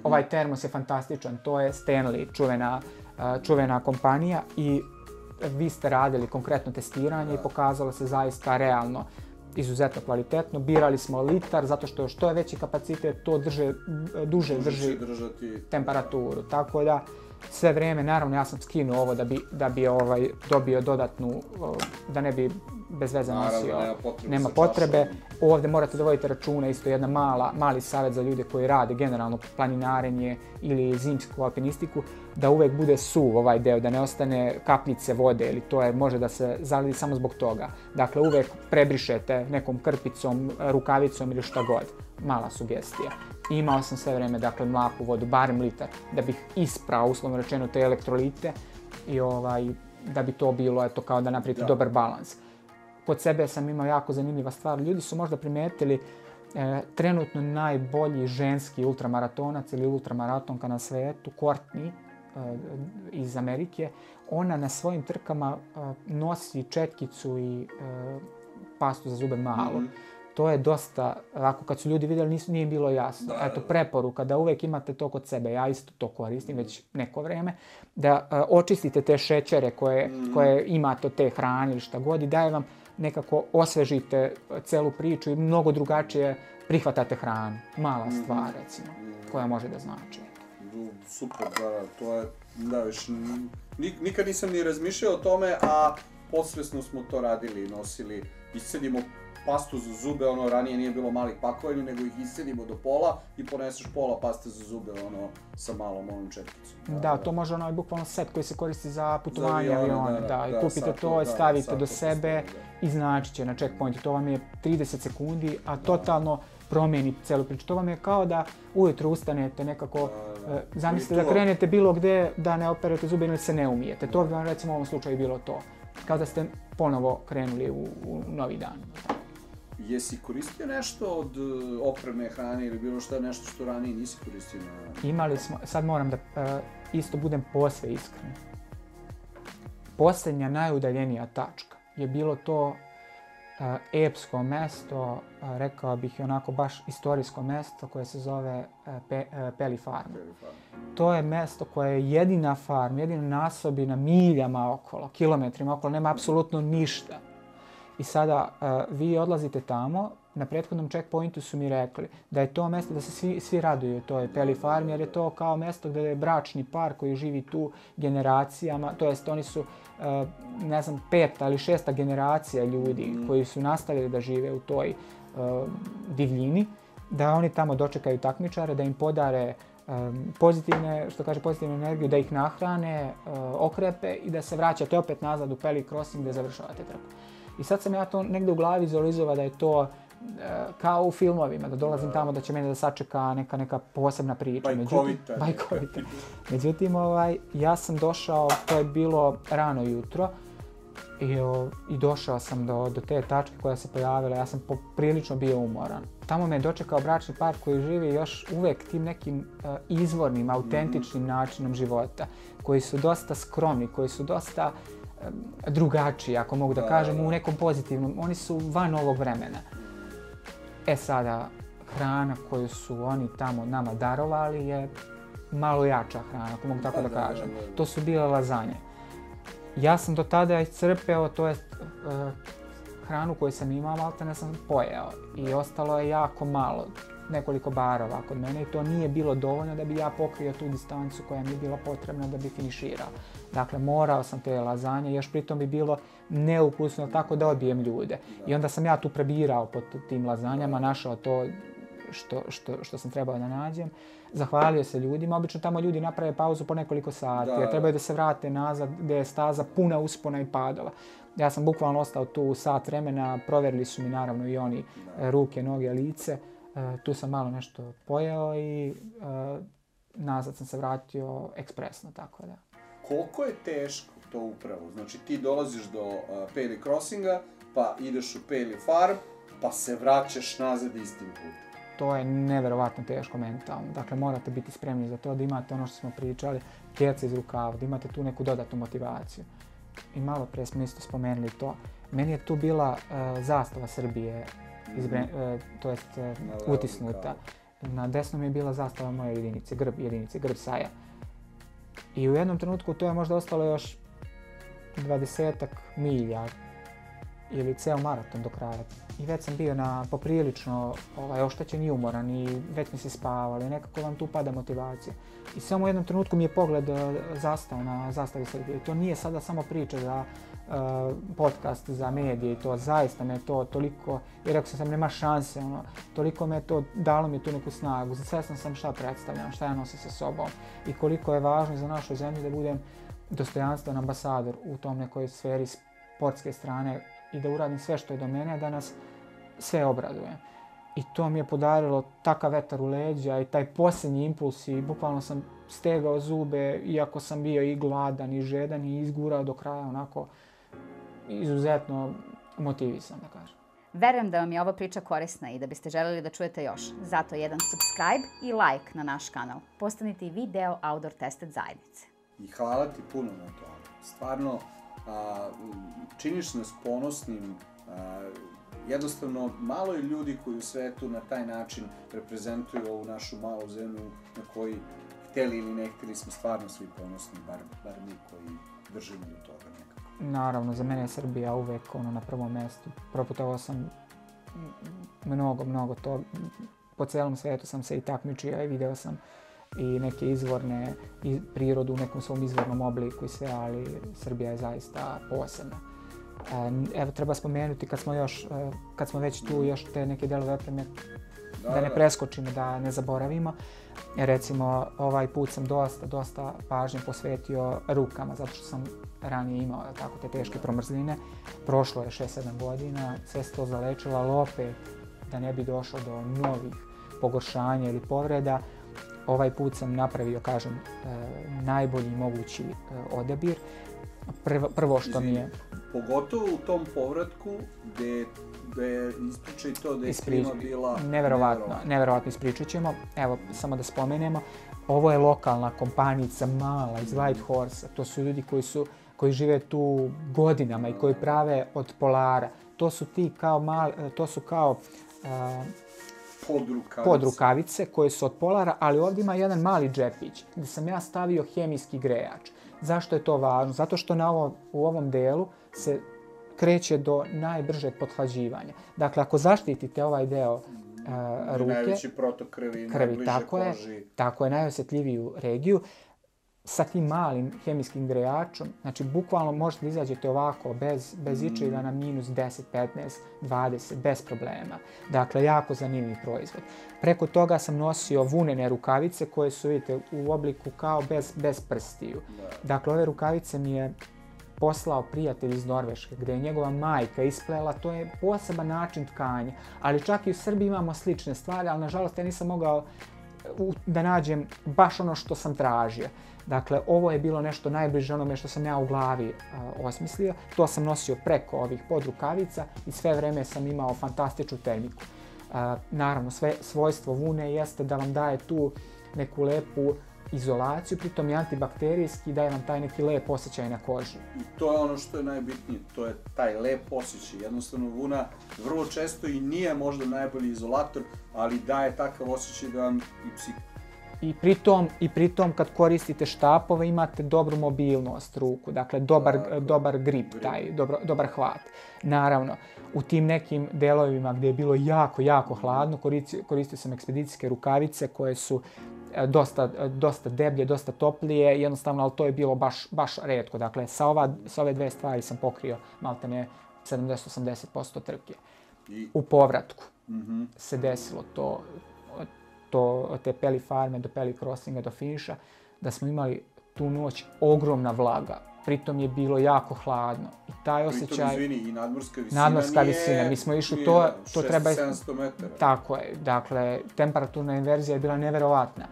Ovaj termos je fantastičan. To je Stanley, čuvena kompanija. I vi ste radili konkretno testiranje i pokazalo se zaista realno izuzetno kvalitetno. Birali smo litar zato što je veći kapacitet, to duže drži temperaturu. Tako da sve vrijeme, naravno ja sam skinuo ovo da bi dobio dodatnu, da ne bi bez veze nosio. Nema potrebe. Ovdje morate da vodite računa, isto jedna mali savjet za ljude koji rade generalno planinarenje ili zimsku alpinistiku, da uvijek bude suv ovaj deo, da ne ostane kapljice vode ili može da se zaledi samo zbog toga. Dakle, uvijek prebrišete nekom krpicom, rukavicom ili šta god. Mala sugestija. Imao sam sve vrijeme, dakle, mlaku vodu, barem litar, da bih isprao, uslovno rečeno, te elektrolite i da bi to bilo, eto, kao da napravite dobar balans. Kod sebe sam imao jako zanimljiva stvar. Ljudi su možda primetili trenutno najbolji ženski ultramaratonac ili ultramaratonka na svijetu, Courtney iz Amerike. Ona na svojim trkama nosi četkicu i pastu za zube malu. To je dosta, ako kad su ljudi vidjeli nije bilo jasno. Eto, preporuka da uvijek imate to kod sebe, ja isto to koristim već neko vrijeme, da očistite te šećere koje imate od te hrane ili šta god i daje vam nekako osvežite celu priču i mnogo drugačije prihvatate hranu. Mala stvar, recimo, koja može da znači. Super, to je, nikad nisam ni razmišljao o tome, a posvesno smo to radili, nosili, iscedimo pastu za zube, ranije nije bilo malih pakovanja, nego ih iscedimo do pola i poneseš pola paste za zube, sa malom onom četkicom. Da, to može bukvalno set koji se koristi za putovanje aviona, i kupite to, stavite do sebe i znači će na checkpointu. To vam je 30 sekundi, a totalno promijeni celu priču. To vam je kao da ujutro ustanete nekako, zamislite da krenete bilo gdje, da ne operete zube ili se ne umijete. To bi vam recimo u ovom slučaju bilo to. Kao da ste ponovo krenuli u novi dan. Jesi koristio nešto od opreme, hrane ili bilo nešto što ranije nisi koristio? Imali smo, sad moram da isto budem posve iskren. posljednja najudaljenija tačka je bilo to epsko mesto, rekao bih i onako baš istorijsko mesto koje se zove Peli Farm. To je mesto koje je jedina farma, jedina nasobina miljama okolo, kilometrima okolo, nema apsolutno ništa. I sada vi odlazite tamo, na prethodnom checkpointu su mi rekli da je to mjesto da se svi raduju toj Peli Farm, jer je to kao mjesto gdje je bračni par koji živi tu generacijama, to jest oni su, ne znam, 5. ili 6. generacija ljudi koji su nastavili da žive u toj divljini, da oni tamo dočekaju takmičare, da im podare pozitivne energiju, da ih nahrane, okrepe i da se vraćate opet nazad u Peli Crossing gdje završavate trku. I sad sam ja to negdje u glavi vizualizovao da je to kao u filmovima, da dolazim tamo da će mene da sačeka neka posebna priča. Bajkovita. Međutim, ja sam došao, to je bilo rano jutro i došao sam do te tačke koja se pojavila, ja sam poprilično bio umoran. Tamo me je dočekao bračni par koji živi još uvek tim nekim izvornim, autentičnim načinom života, koji su dosta skromni, koji su dosta drugačiji, ako mogu da kažem, u nekom pozitivnom. Oni su van ovog vremena. Sada, hrana koju su oni tamo nama darovali je malo jača hrana, ako mogu tako da kažem. To su bile lazanje. Ja sam do tada iscrpeo, to jest hranu koju sam imao, maltene sam pojeo. I ostalo je jako malo, nekoliko barova kod mene i to nije bilo dovoljno da bi ja pokrio tu distancu koja mi je bila potrebna da bi finiširao. Dakle, morao sam te lazanje, još pritom bi bilo neukusno tako da odbijem ljude. I onda sam ja tu prebirao po tim lazanjama, našao to što sam trebao da nađem. Zahvalio se ljudima, obično tamo ljudi naprave pauzu po nekoliko sati, jer trebaju da se vrate nazad gdje je staza puna uspona i padova. Ja sam bukvalno ostao tu sat vremena, provjerili su mi naravno i oni ruke, noge, lice. Tu sam malo nešto pojeo i nazad sam se vratio ekspresno, tako da. Koliko je teško to upravo? Znači ti dolaziš do Peli Crossinga, pa ideš u Peli Farm, pa se vraćaš nazad istim putem. To je neverovatno teško mentalno. Dakle, morate biti spremni za to da imate ono što smo pričali, keca iz rukava, da imate tu neku dodatnu motivaciju. I malo prije smo isto spomenuli to. Meni je tu bila zastava Srbije, utisnuta. Na desnom je bila zastava moje jedinice, grb Saja. I u jednom trenutku to je možda ostalo još 20-ak milja ili ceo maraton do kraja. I već sam bio poprilično oštećen i umoran i već mi se spavalo i nekako vam tu pada motivacija. I samo u jednom trenutku mi je pogled zastao na zastavi Srbije. I to nije sada samo priča za podcast, za medije i to zaista me to toliko, jer rekao sam nema šanse, toliko me to dalo mi tu neku snagu. Svestan sam šta predstavljam, šta ja nosim sa sobom i koliko je važno za našu zemlju da budem dostojanstven ambasador u tom nekoj sferi sportske strane i da uradim sve što je do mene, da nas sve obraduje. I to mi je podarilo takav vetar u leđa i taj posljednji impuls i bukvalno sam stegao zube, iako sam bio i gladan i žedan i izgurao do kraja onako izuzetno motivisan, da kažem. Verujem da vam je ova priča korisna i da biste željeli da čujete još. Zato jedan subscribe i like na naš kanal. Postanite i vi deo Outdoor Tested zajednice. I hvala ti puno na to. Stvarno, činiš nas ponosnim. Jednostavno, malo je ljudi koji u svetu na taj način reprezentuju ovu našu malu zemlju na koji, hteli ili ne hteli, smo stvarno svi ponosni, bar mi koji držimo do toga nekako. Naravno, za mene je Srbija uvek na prvom mjestu. Proputovao sam mnogo to. Po celom svijetu sam se i takmičio i video sam i neke izvorne prirodu u nekom svom izvornom obliku i sve, ali Srbija je zaista posebna. Evo, treba spomenuti kad smo već tu još te neke delove opreme da ne preskočimo, da ne zaboravimo. Recimo, ovaj put sam dosta pažnje posvetio rukama, zato što sam ranije imao tako te teške promrzline. Prošlo je 6-7 godina, sve se to zalečilo, ali opet da ne bi došlo do novih pogoršanja ili povreda. Ovaj put sam napravio, kažem, najbolji mogući odabir. Prvo što mi je... Pogotovo u tom povratku gdje ispričaj to da je klima bila neverovatno ispričat ćemo. Evo, samo da spomenemo, ovo je lokalna kompanica mala iz Whitehorse. To su ljudi koji koji žive tu godinama i koji prave od polara. To su kao podrukavice koje su od polara, ali ovdje ima jedan mali džepić gdje sam ja stavio hemijski grejač. Zašto je to važno? Zato što u ovom delu se kreće do najbržeg pothlađivanja. Dakle, ako zaštitite ovaj deo ruke, najveći protok krvi koži. Tako je, najosjetljiviju regiju, sa tim malim hemijskim grejačom, znači bukvalno možete da izađete ovako bez ičega na minus 10, 15, 20, bez problema. Dakle, jako zanimljiv proizvod. Preko toga sam nosio vunene rukavice koje su, vidite, u obliku kao bez prstiju. Dakle, ove rukavice mi je poslao prijatelj iz Norveške, gdje je njegova majka isplela. To je poseban način tkanja, ali čak i u Srbiji imamo slične stvari, ali nažalost ja nisam mogao da nađem baš ono što sam tražio. Dakle, ovo je bilo nešto najbliže onome što sam ja u glavi osmislio. To sam nosio preko ovih podrukavica i sve vreme sam imao fantastičnu termiku. Naravno, svojstvo vune jeste da vam daje tu neku lepu izolaciju, pritom je antibakterijski, daje vam taj neki lep osjećaj na koži. I to je ono što je najbitnije, to je taj lep osjećaj. Jednostavno, vuna vrlo često i nije možda najbolji izolator, ali daje takav osjećaj da vam I pritom kad koristite štapove imate dobru mobilnost ruku, dakle dobar grip, dobar hvat. Naravno, u tim nekim delovima gdje je bilo jako hladno, koristio sam ekspedicijske rukavice koje su dosta deblje, dosta toplije, jednostavno, ali to je bilo baš retko. Dakle, sa ove dve stvari sam pokrio maltene 70-80% trke. U povratku se desilo to od te Pelly farme do Pelly crossinga do finiša, da smo imali tu noć ogromna vlaga. Pritom je bilo jako hladno. I taj osjećaj... Pritom, izvini, i nadmorska visina. Mi smo išli to treba... 600-700 metara. Tako je. Dakle, temperaturna inverzija je bila neverovatna.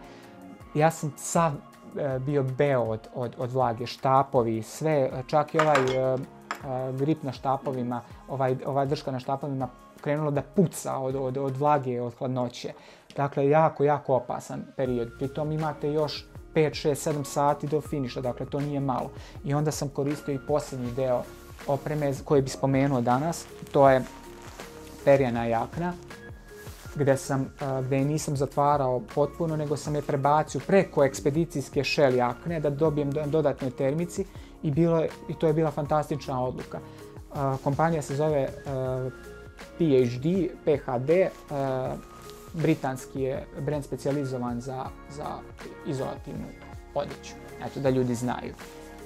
Ja sam sav bio beo od vlage, štapovi, sve, čak i ovaj grip na štapovima, ova drška na štapovima krenulo da puca od vlage, od hladnoće. Dakle, jako opasan period. Pritom imate još 5, 6, 7 sati do finiša, dakle to nije malo. I onda sam koristio i posljednji deo opreme koji bi spomenuo danas, to je perjana jakna, gdje je nisam zatvarao potpuno, nego sam je prebacio preko ekspedicijske shell jakne da dobijem dodatnoj termici i to je bila fantastična odluka. Kompanija se zove PHD, britanski je brand specijalizovan za izolativnu odjeću, eto da ljudi znaju.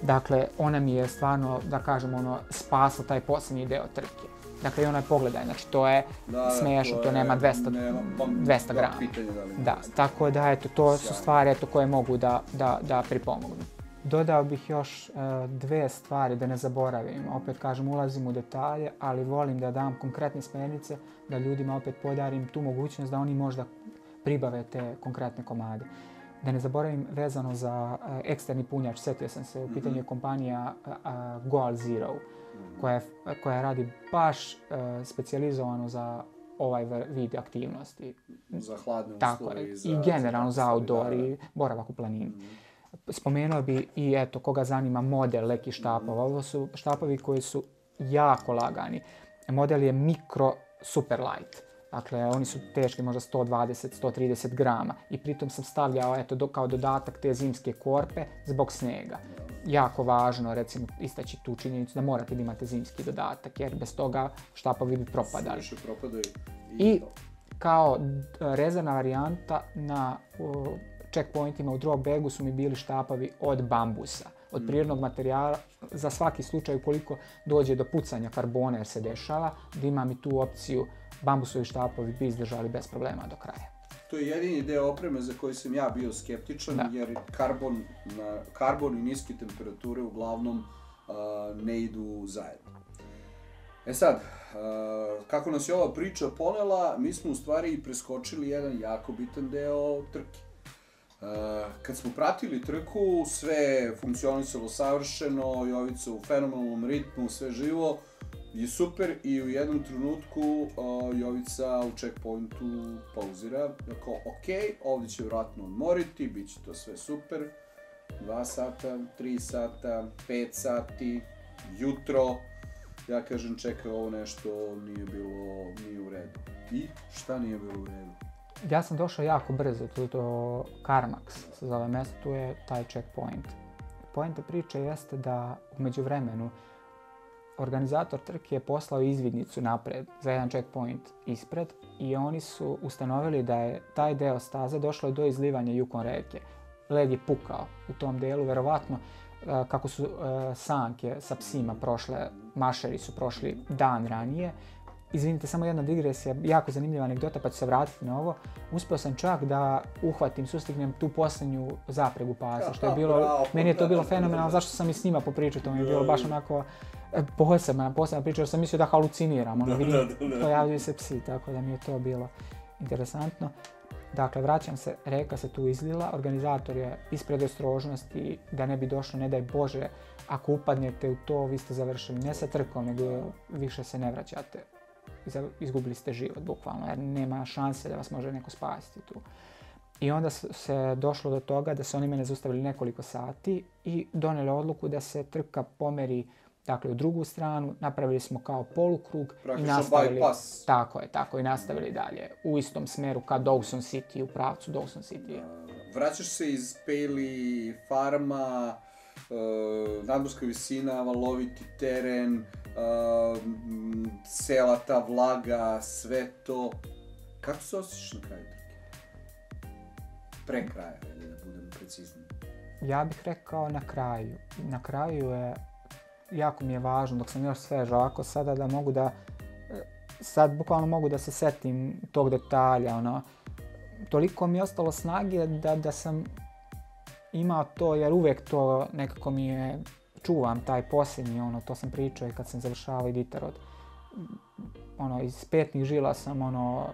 Dakle, ona mi je stvarno, da kažem, spasla taj posljednji deo trke. Dakle, i onaj pogledaj, znači to je smiješno, to nema 200 grama. Da, tako da, eto, to su stvari koje mogu da pripomognu. Dodao bih još dve stvari da ne zaboravim. Opet kažem, ulazim u detalje, ali volim da dam konkretne smjernice, da ljudima opet podarim tu mogućnost da oni možda pribave te konkretne komade. Da ne zaboravim vezano za eksterni punjač, setio sam se, u pitanju je kompanija Goal Zero, koja radi baš specijalizovano za ovaj vid aktivnosti. Za hladne uslove. I generalno za outdoor i boravak u planini. Spomenuo bi i eto, koga zanima model lekih štapova. Ovo su štapovi koji su jako lagani. Model je Micro Super Light. Dakle, oni su teški možda 120-130 grama. I pritom sam stavljao kao dodatak te zimske korpe zbog snega. Jako važno, recimo, istaći tu činjenicu da morate da imate zimski dodatak, jer bez toga štapovi bi propadali. I kao rezervna varijanta na checkpointima u dropbagu su mi bili štapovi od bambusa, od prirodnog materijala, za svaki slučaj ukoliko dođe do pucanja karbona jer se dešava, da imam i tu opciju, bambusovi štapovi bi izdržali bez problema do kraja. To je jedini deo opreme za koji sam ja bio skeptičan, jer karbon i niske temperature uglavnom ne idu zajedno. E sad, kako nas je ova priča ponela, mi smo u stvari preskočili jedan jako bitan deo trke. Kad smo pratili trku, sve funkcionisalo savršeno, Jovica u fenomenalnom ritmu, sve živo je super i u jednom trenutku Jovica u checkpointu pauzira, dakle, ok, ovdje će vjerojatno odmoriti, bit će to sve super, 2 sata, 3 sata, 5 sati, jutro. Ja kažem, čekaj, ovo nešto nije u redu. I šta nije bilo u redu? Ja sam došao jako brzo tu do Karmax, se zove mjesto, tu je taj checkpoint. Poenta priče jeste da u međuvremenu organizator trke je poslao izvidnicu napred za jedan checkpoint ispred i oni su ustanovili da je taj deo staze došlo do izlivanja Yukon reke. Led je pukao u tom delu, verovatno kako su sanke sa psima prošle, mašeri su prošli dan ranije. Izvinite, samo jedna digresija, jako zanimljiva anegdota, pa ću se vratiti na ovo. Uspio sam čak da uhvatim, sustignem tu posljednju zapregu pasa, što je bilo, meni je to bilo fenomenalno, zašto sam i s njima popričao, to mi je bilo baš onako posebna priča, jer sam mislio da haluciniram, pojavljuju se psi, tako da mi je to bilo interesantno. Dakle, vraćam se, reka se tu izlila, organizator je ispred ostrožnosti, da ne bi došlo, ne daj Bože, ako upadnete u to, vi ste završili ne sa trkom, nego više se ne vraćate. Izgubili ste život, bukvalno, jer nema šanse da vas može neko spasiti tu. I onda se došlo do toga da su oni mene zaustavili nekoliko sati i doneli odluku da se trka pomeri, dakle, u drugu stranu, napravili smo kao polukrug i nastavili, tako, i nastavili dalje u istom smeru ka Dawson City, u pravcu Dawson City. Vraćaš se iz Paley farma, nadmorska visina, valoviti teren, cela ta vlaga, sve to. Kako se osjećaš na kraju trke? Pre kraja, da budemo precizni. Ja bih rekao na kraju. Na kraju je, jako mi je važno, dok sam još svež ovako sada, da mogu da, sad bukvalno mogu da se setim tog detalja, ono, toliko mi je ostalo snage da sam imao to, jer uvijek to nekako mi je, čuvam taj posljednji, ono, to sam pričao i kad sam završavao Iditarod. Ono, iz petnih žila sam, ono,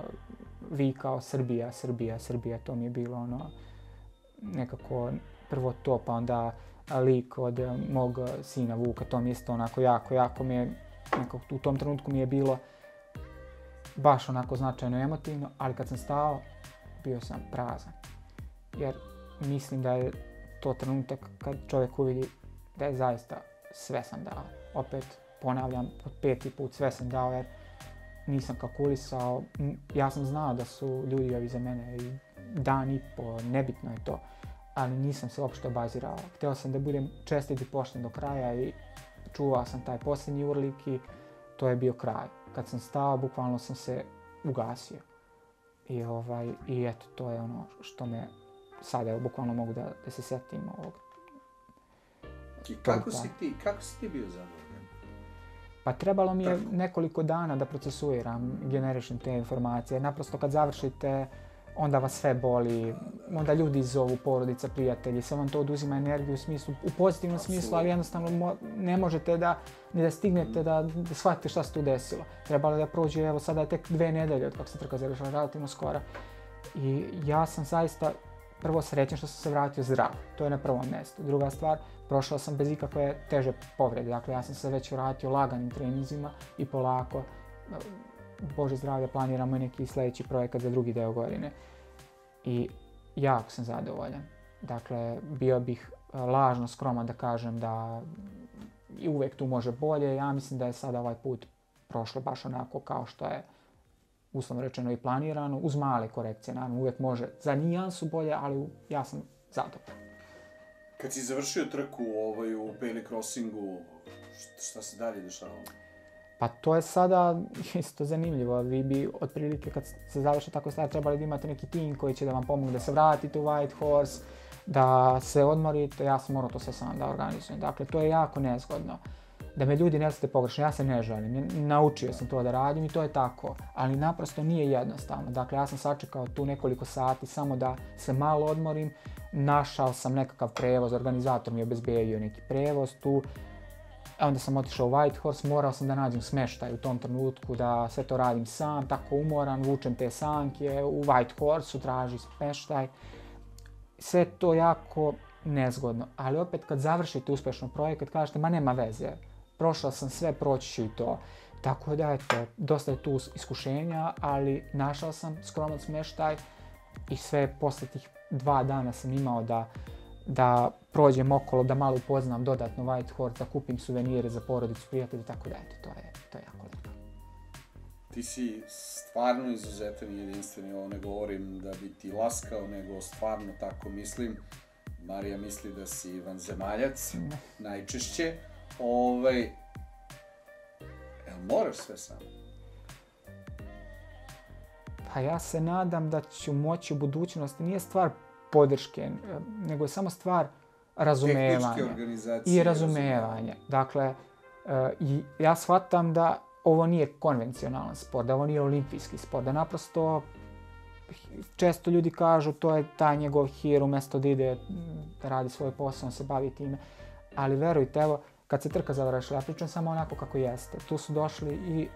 vikao Srbija, Srbija, Srbija, to mi je bilo, ono, nekako prvo to, pa onda lik od mog sina Vuka, to mi je isto onako jako mi je, nekako u tom trenutku mi je bilo baš onako značajno emotivno, ali kad sam stao, bio sam prazan. Jer mislim da je to trenutak kad čovjek uvidi da je zaista sve sam dao. Opet ponavljam, po 5. put sve sam dao jer nisam kalkulisao. Ja sam znao da su ljudi ovi za mene i dan i po, nebitno je to, ali nisam se uopšte obazirao. Htio sam da budem čestit i pošten do kraja i čuvao sam taj posljednji urlik i to je bio kraj. Kad sam stao, bukvalno sam se ugasio. I eto, to je ono što me sada bukvalno mogu da se setim ovog. I kako si ti bio zadovoljan? Pa trebalo mi je nekoliko dana da procesuiram, generišem te informacije. Naprosto kad završite, onda vas sve boli, onda ljudi zovu, porodica, prijatelji, sve vam to oduzima energiju u pozitivnom smislu, ali jednostavno ne možete ni da stignete da shvatite šta se tu desilo. Trebalo da prođe, evo sada je tek 2 nedelje od kako se trka završila, relativno skoro. I ja sam zaista prvo srećan što sam se vratio zdrav, to je na prvom mjestu. Druga stvar, prošao sam bez ikakve teže povrede, dakle ja sam se već vratio laganim treninzima i polako, Bože zdravlja, planiramo i neki sljedeći projekat za drugi deo godine. I jako sam zadovoljan. Dakle, bio bih lažno skroman da kažem da i uvijek tu može bolje. Ja mislim da je sada ovaj put prošlo baš onako kao što je uslovno rečeno i planirano, uz male korekcije. Naravno, uvijek može za nijansu bolje, ali ja sam zadovoljan. Kad si završio trku u Paley Crossingu, šta se dalje dešavalo? Pa to je sada isto zanimljivo. Vi bi otprilike kad se završi tako stvar trebali da imate neki tim koji će da vam pomogu da se vratite u White Horse, da se odmorite. Ja sam morao to sve sam da organizujem. Dakle, to je jako nezgodno. Da me ljudi ne osjete pogrešno, ja se ne žalim. Naučio sam to da radim i to je tako. Ali naprosto nije jednostavno. Dakle, ja sam sačekao tu nekoliko sati samo da se malo odmorim. Našao sam nekakav prevoz, organizator mi je obezbedio neki prevoz tu. Onda sam otišao u White Horse, morao sam da nađem smeštaj u tom trenutku, da sve to radim sam, tako umoran, vučem te sanke, u White Horse-u traži smeštaj. Sve to jako nezgodno, ali opet kad završite uspješno projekat, kažete, ma nema veze, prošao sam sve, proći ću i to. Tako da, eto, dosta je tu iskušenja, ali našao sam skroman smeštaj i sve posle tih 2 dana sam imao da da prođem okolo, da malo upoznam dodatno White Horse, da kupim suvenire za porodicu, prijatelji, tako da eto, to je jako lijepo. Ti si stvarno izuzetan i jedinstveni, ovo ne govorim da bi ti laskao, nego stvarno tako mislim. Marija misli da si vanzemaljac, najčešće. Moraš sve sam? Pa ja se nadam da ću moći u budućnosti, nije stvar podrške, nego je samo stvar razumevanja. Tehničke organizacije. I razumevanja. Dakle, ja shvatam da ovo nije konvencionalan sport, da ovo nije olimpijski sport, da naprosto često ljudi kažu to je taj njegov hir, umjesto da ide da radi svoj posao, on se bavi time. Ali verujte, evo, kad se trka završila, ja pričam samo onako kako jeste. Tu su došli i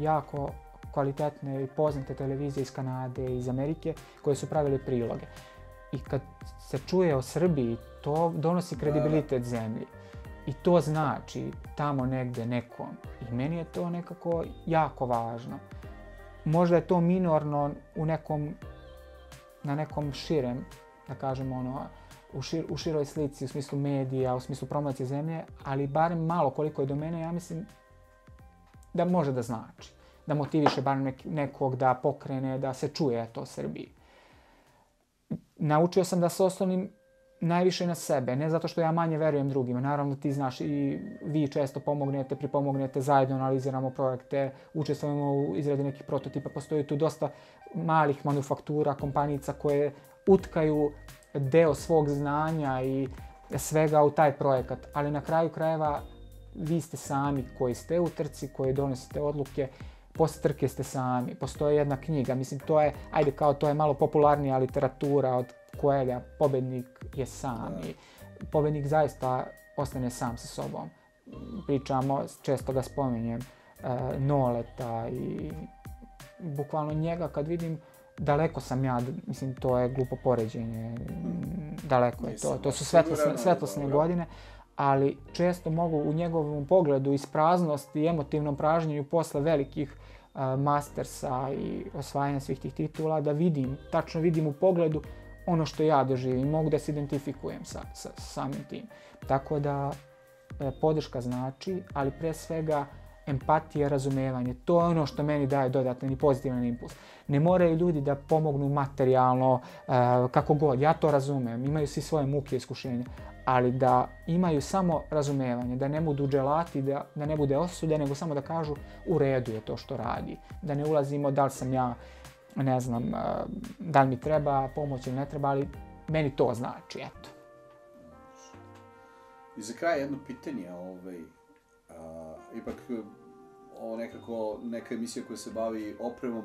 jako kvalitetne i poznate televizije iz Kanade i iz Amerike koje su pravili priloge. I kad se čuje o Srbiji, to donosi kredibilitet zemlji. I to znači tamo negdje nekom. I meni je to nekako jako važno. Možda je to minorno na nekom širem, da kažem u široj slici, u smislu medija, u smislu promocije zemlje, ali barem malo koliko je do mene, ja mislim da može da znači. Da motiviše barem nekog da pokrene, da se čuje to o Srbiji. Naučio sam da se oslonim najviše na sebe, ne zato što ja manje verujem drugima. Naravno ti znaš i vi često pripomognete, zajedno analiziramo projekte, učestvujemo u izradi nekih prototipa. Postoji tu dosta malih manufaktura, kompanica koje utkaju deo svog znanja i svega u taj projekat. Ali na kraju krajeva vi ste sami koji ste u trci, koji donosite odluke. Poslije trke ste sami. Postoji jedna knjiga, mislim to je malo popularnija literatura od Coelha, pobednik je sam i pobednik zaista ostane sam sa sobom. Pričamo, često ga spominjem, Noleta i bukvalno njega kad vidim, daleko sam ja, mislim to je glupo poređenje, daleko je to. To su svetlosne godine, ali često mogu u njegovom pogledu ispraznosti i emotivnom pražnjenju posle velikih mastersa i osvajanja svih tih titula da tačno vidim u pogledu ono što ja doživim, mogu da se identifikujem sa samim tim. Tako da podrška znači, ali pre svega empatija, razumevanje. To je ono što meni daje dodatan i pozitivan impuls. Ne moraju ljudi da pomognu materijalno, kako god, ja to razumem, imaju svi svoje muke i iskušenja, ali da imaju samo razumevanje, da ne budu dželati, da ne bude osude, nego samo da kažu u redu je to što radi. Da ne ulazimo da li sam ja, ne znam, da li mi treba pomoć ili ne treba, ali meni to znači, eto. I za kraj jedno pitanje, ipak ovo nekako neka emisija koja se bavi opremom.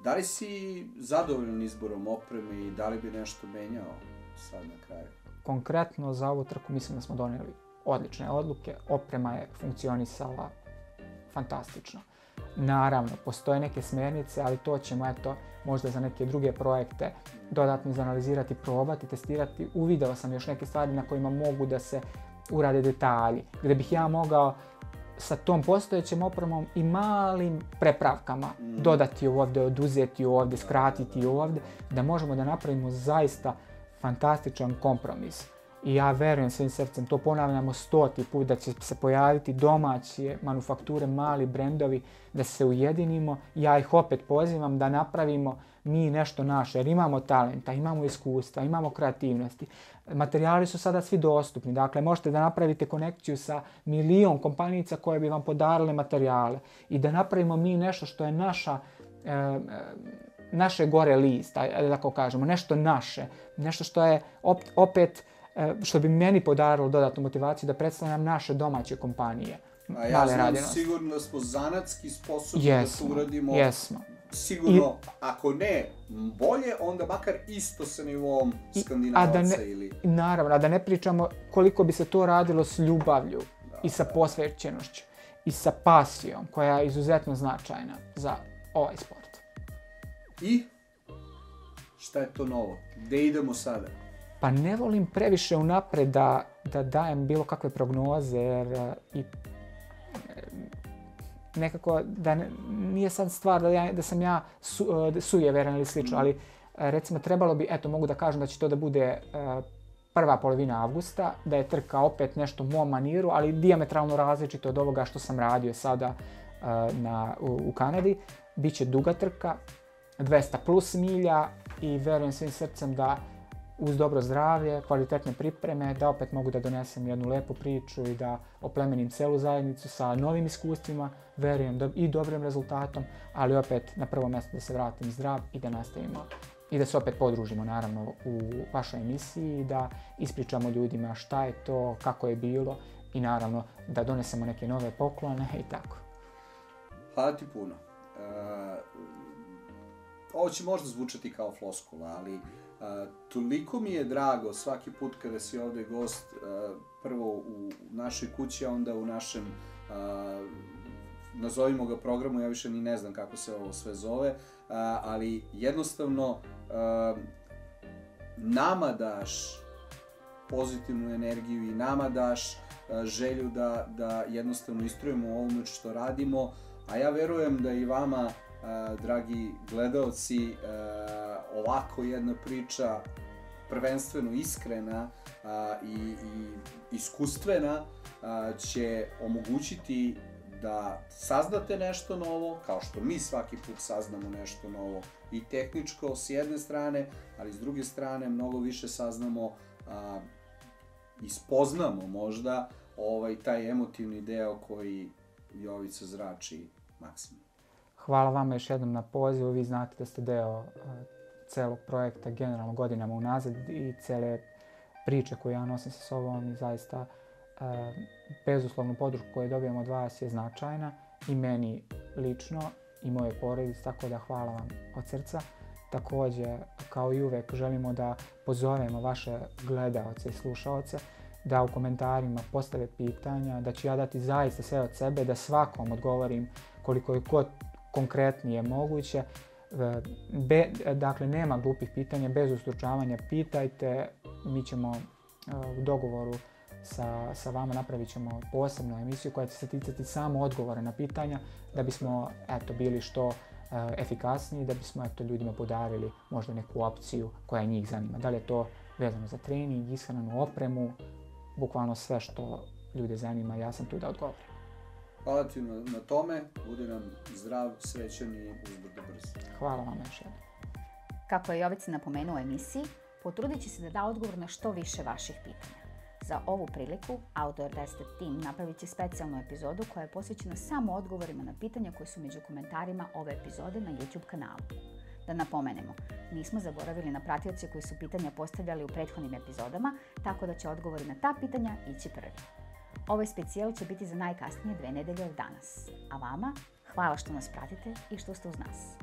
Da li si zadovoljan izborom opreme i da li bi nešto menjao sad na kraju? Konkretno za ovu trku mislim da smo donijeli odlične odluke. Oprema je funkcionisala fantastično. Naravno, postoje neke smjernice, ali to ćemo možda za neke druge projekte dodatno izanalizirati, probati, testirati. Uvideo sam još neke stvari na kojima mogu da se urade detalji, gdje bih ja mogao sa tom postojećom opremom i malim prepravkama dodati ovdje, oduzeti ovdje, skratiti ovdje, da možemo da napravimo zaista fantastičan kompromis. I ja verujem svim srcem, to ponavljamo 100. put, da će se pojaviti domaće manufakture, mali brendovi, da se ujedinimo. Ja ih opet pozivam da napravimo mi nešto naše, jer imamo talenta, imamo iskustva, imamo kreativnosti. Materijali su sada svi dostupni, dakle možete da napravite konekciju sa milion kompanica koje bi vam podarile materijale i da napravimo mi nešto što je naše gore list, da tako kažemo, nešto naše, nešto što je opet što bi meni podarilo dodatnu motivaciju da predstavljam naše domaće kompanije. A ja znam sigurno da smo zanatski sposobni da to uradimo. Jesmo. Sigurno, ako ne bolje, onda makar isto sa nivom Skandinavaca ili... Naravno, a da ne pričamo koliko bi se to radilo s ljubavlju i sa posvećenošću i sa pasijom koja je izuzetno značajna za ovaj sport. I šta je to novo? Gde idemo sada? Pa ne volim previše unapred da dajem bilo kakve prognoze, jer nekako da nije sad stvar da sam ja sujeveran ili slično, ali recimo trebalo bi, mogu da kažem da će to da bude prva polovina avgusta, da je trka opet nešto u mom maniru, ali dijametralno različito od ovoga što sam radio sada u Kanadi. Biće duga trka, 200 plus milja i verujem svim srcem da uz dobro zdravlje, kvalitetne pripreme, da opet mogu da donesem jednu lepu priču i da oplemenim celu zajednicu sa novim iskustvima, verujem i dobrim rezultatom, ali opet na prvo mjesto da se vratim zdrav i da nastavimo i da se opet podružimo naravno u vašoj emisiji i da ispričamo ljudima šta je to, kako je bilo i naravno da donesemo neke nove poklone i tako. Hvala ti puno. Ovo će možda zvučati kao floskula, ali toliko mi je drago svaki put kada si ovde gost, prvo u našoj kući, a onda u našem, nazovimo ga programu, ja više ni ne znam kako se ovo sve zove, ali jednostavno nama daš pozitivnu energiju i nama daš želju da jednostavno istrujemo u ovome što radimo, a ja verujem da i vama, dragi gledaoci, ovako jedna priča prvenstveno iskrena i iskustvena će omogućiti da saznate nešto novo, kao što mi svaki put saznamo nešto novo i tehničko s jedne strane, ali s druge strane mnogo više saznamo i spoznamo možda taj emotivni deo koji Jovica zrači maksimum. Hvala vama još jednom na pozivu. Vi znate da ste deo celog projekta generalno godinama unazad i cele priče koju ja nosim sa sobom i zaista bezuslovnu podršku koju dobijem od vas je značajna i meni lično i moje porodice, tako da hvala vam od srca. Također, kao i uvek, želimo da pozovemo vaše gledaoce i slušaoce da u komentarima postave pitanja, da ću ja dati zaista sve od sebe, da svakom odgovorim koliko je konkretnije moguće. Dakle, nema glupih pitanja, bez ustručavanja, pitajte, mi ćemo u dogovoru sa vama napravit ćemo posebnu emisiju koja će se ticati samo odgovore na pitanja da bismo bili što efikasniji, da bismo ljudima podarili možda neku opciju koja njih zanima. Da li je to vezano za trening, ishranu, opremu, bukvalno sve što ljude zanima, ja sam tu da odgovorim. Hvala ti na tome, budi nam zdrav, srećan i uzbrdo brz. Hvala vam još jednom. Kako je Jovica napomenuo u emisiji, potrudit će se da da odgovor na što više vaših pitanja. Za ovu priliku Outdoor Tested Team napravit će specijalnu epizodu koja je posvećena samo odgovorima na pitanja koje su među komentarima ove epizode na YouTube kanalu. Da napomenemo, nismo zaboravili na pratioce koji su pitanja postavljali u prethodnim epizodama, tako da će odgovori na ta pitanja ići prvi. Ovaj specijal će biti za najkasnije 2 nedelje od danas. A vama, hvala što nas pratite i što ste uz nas.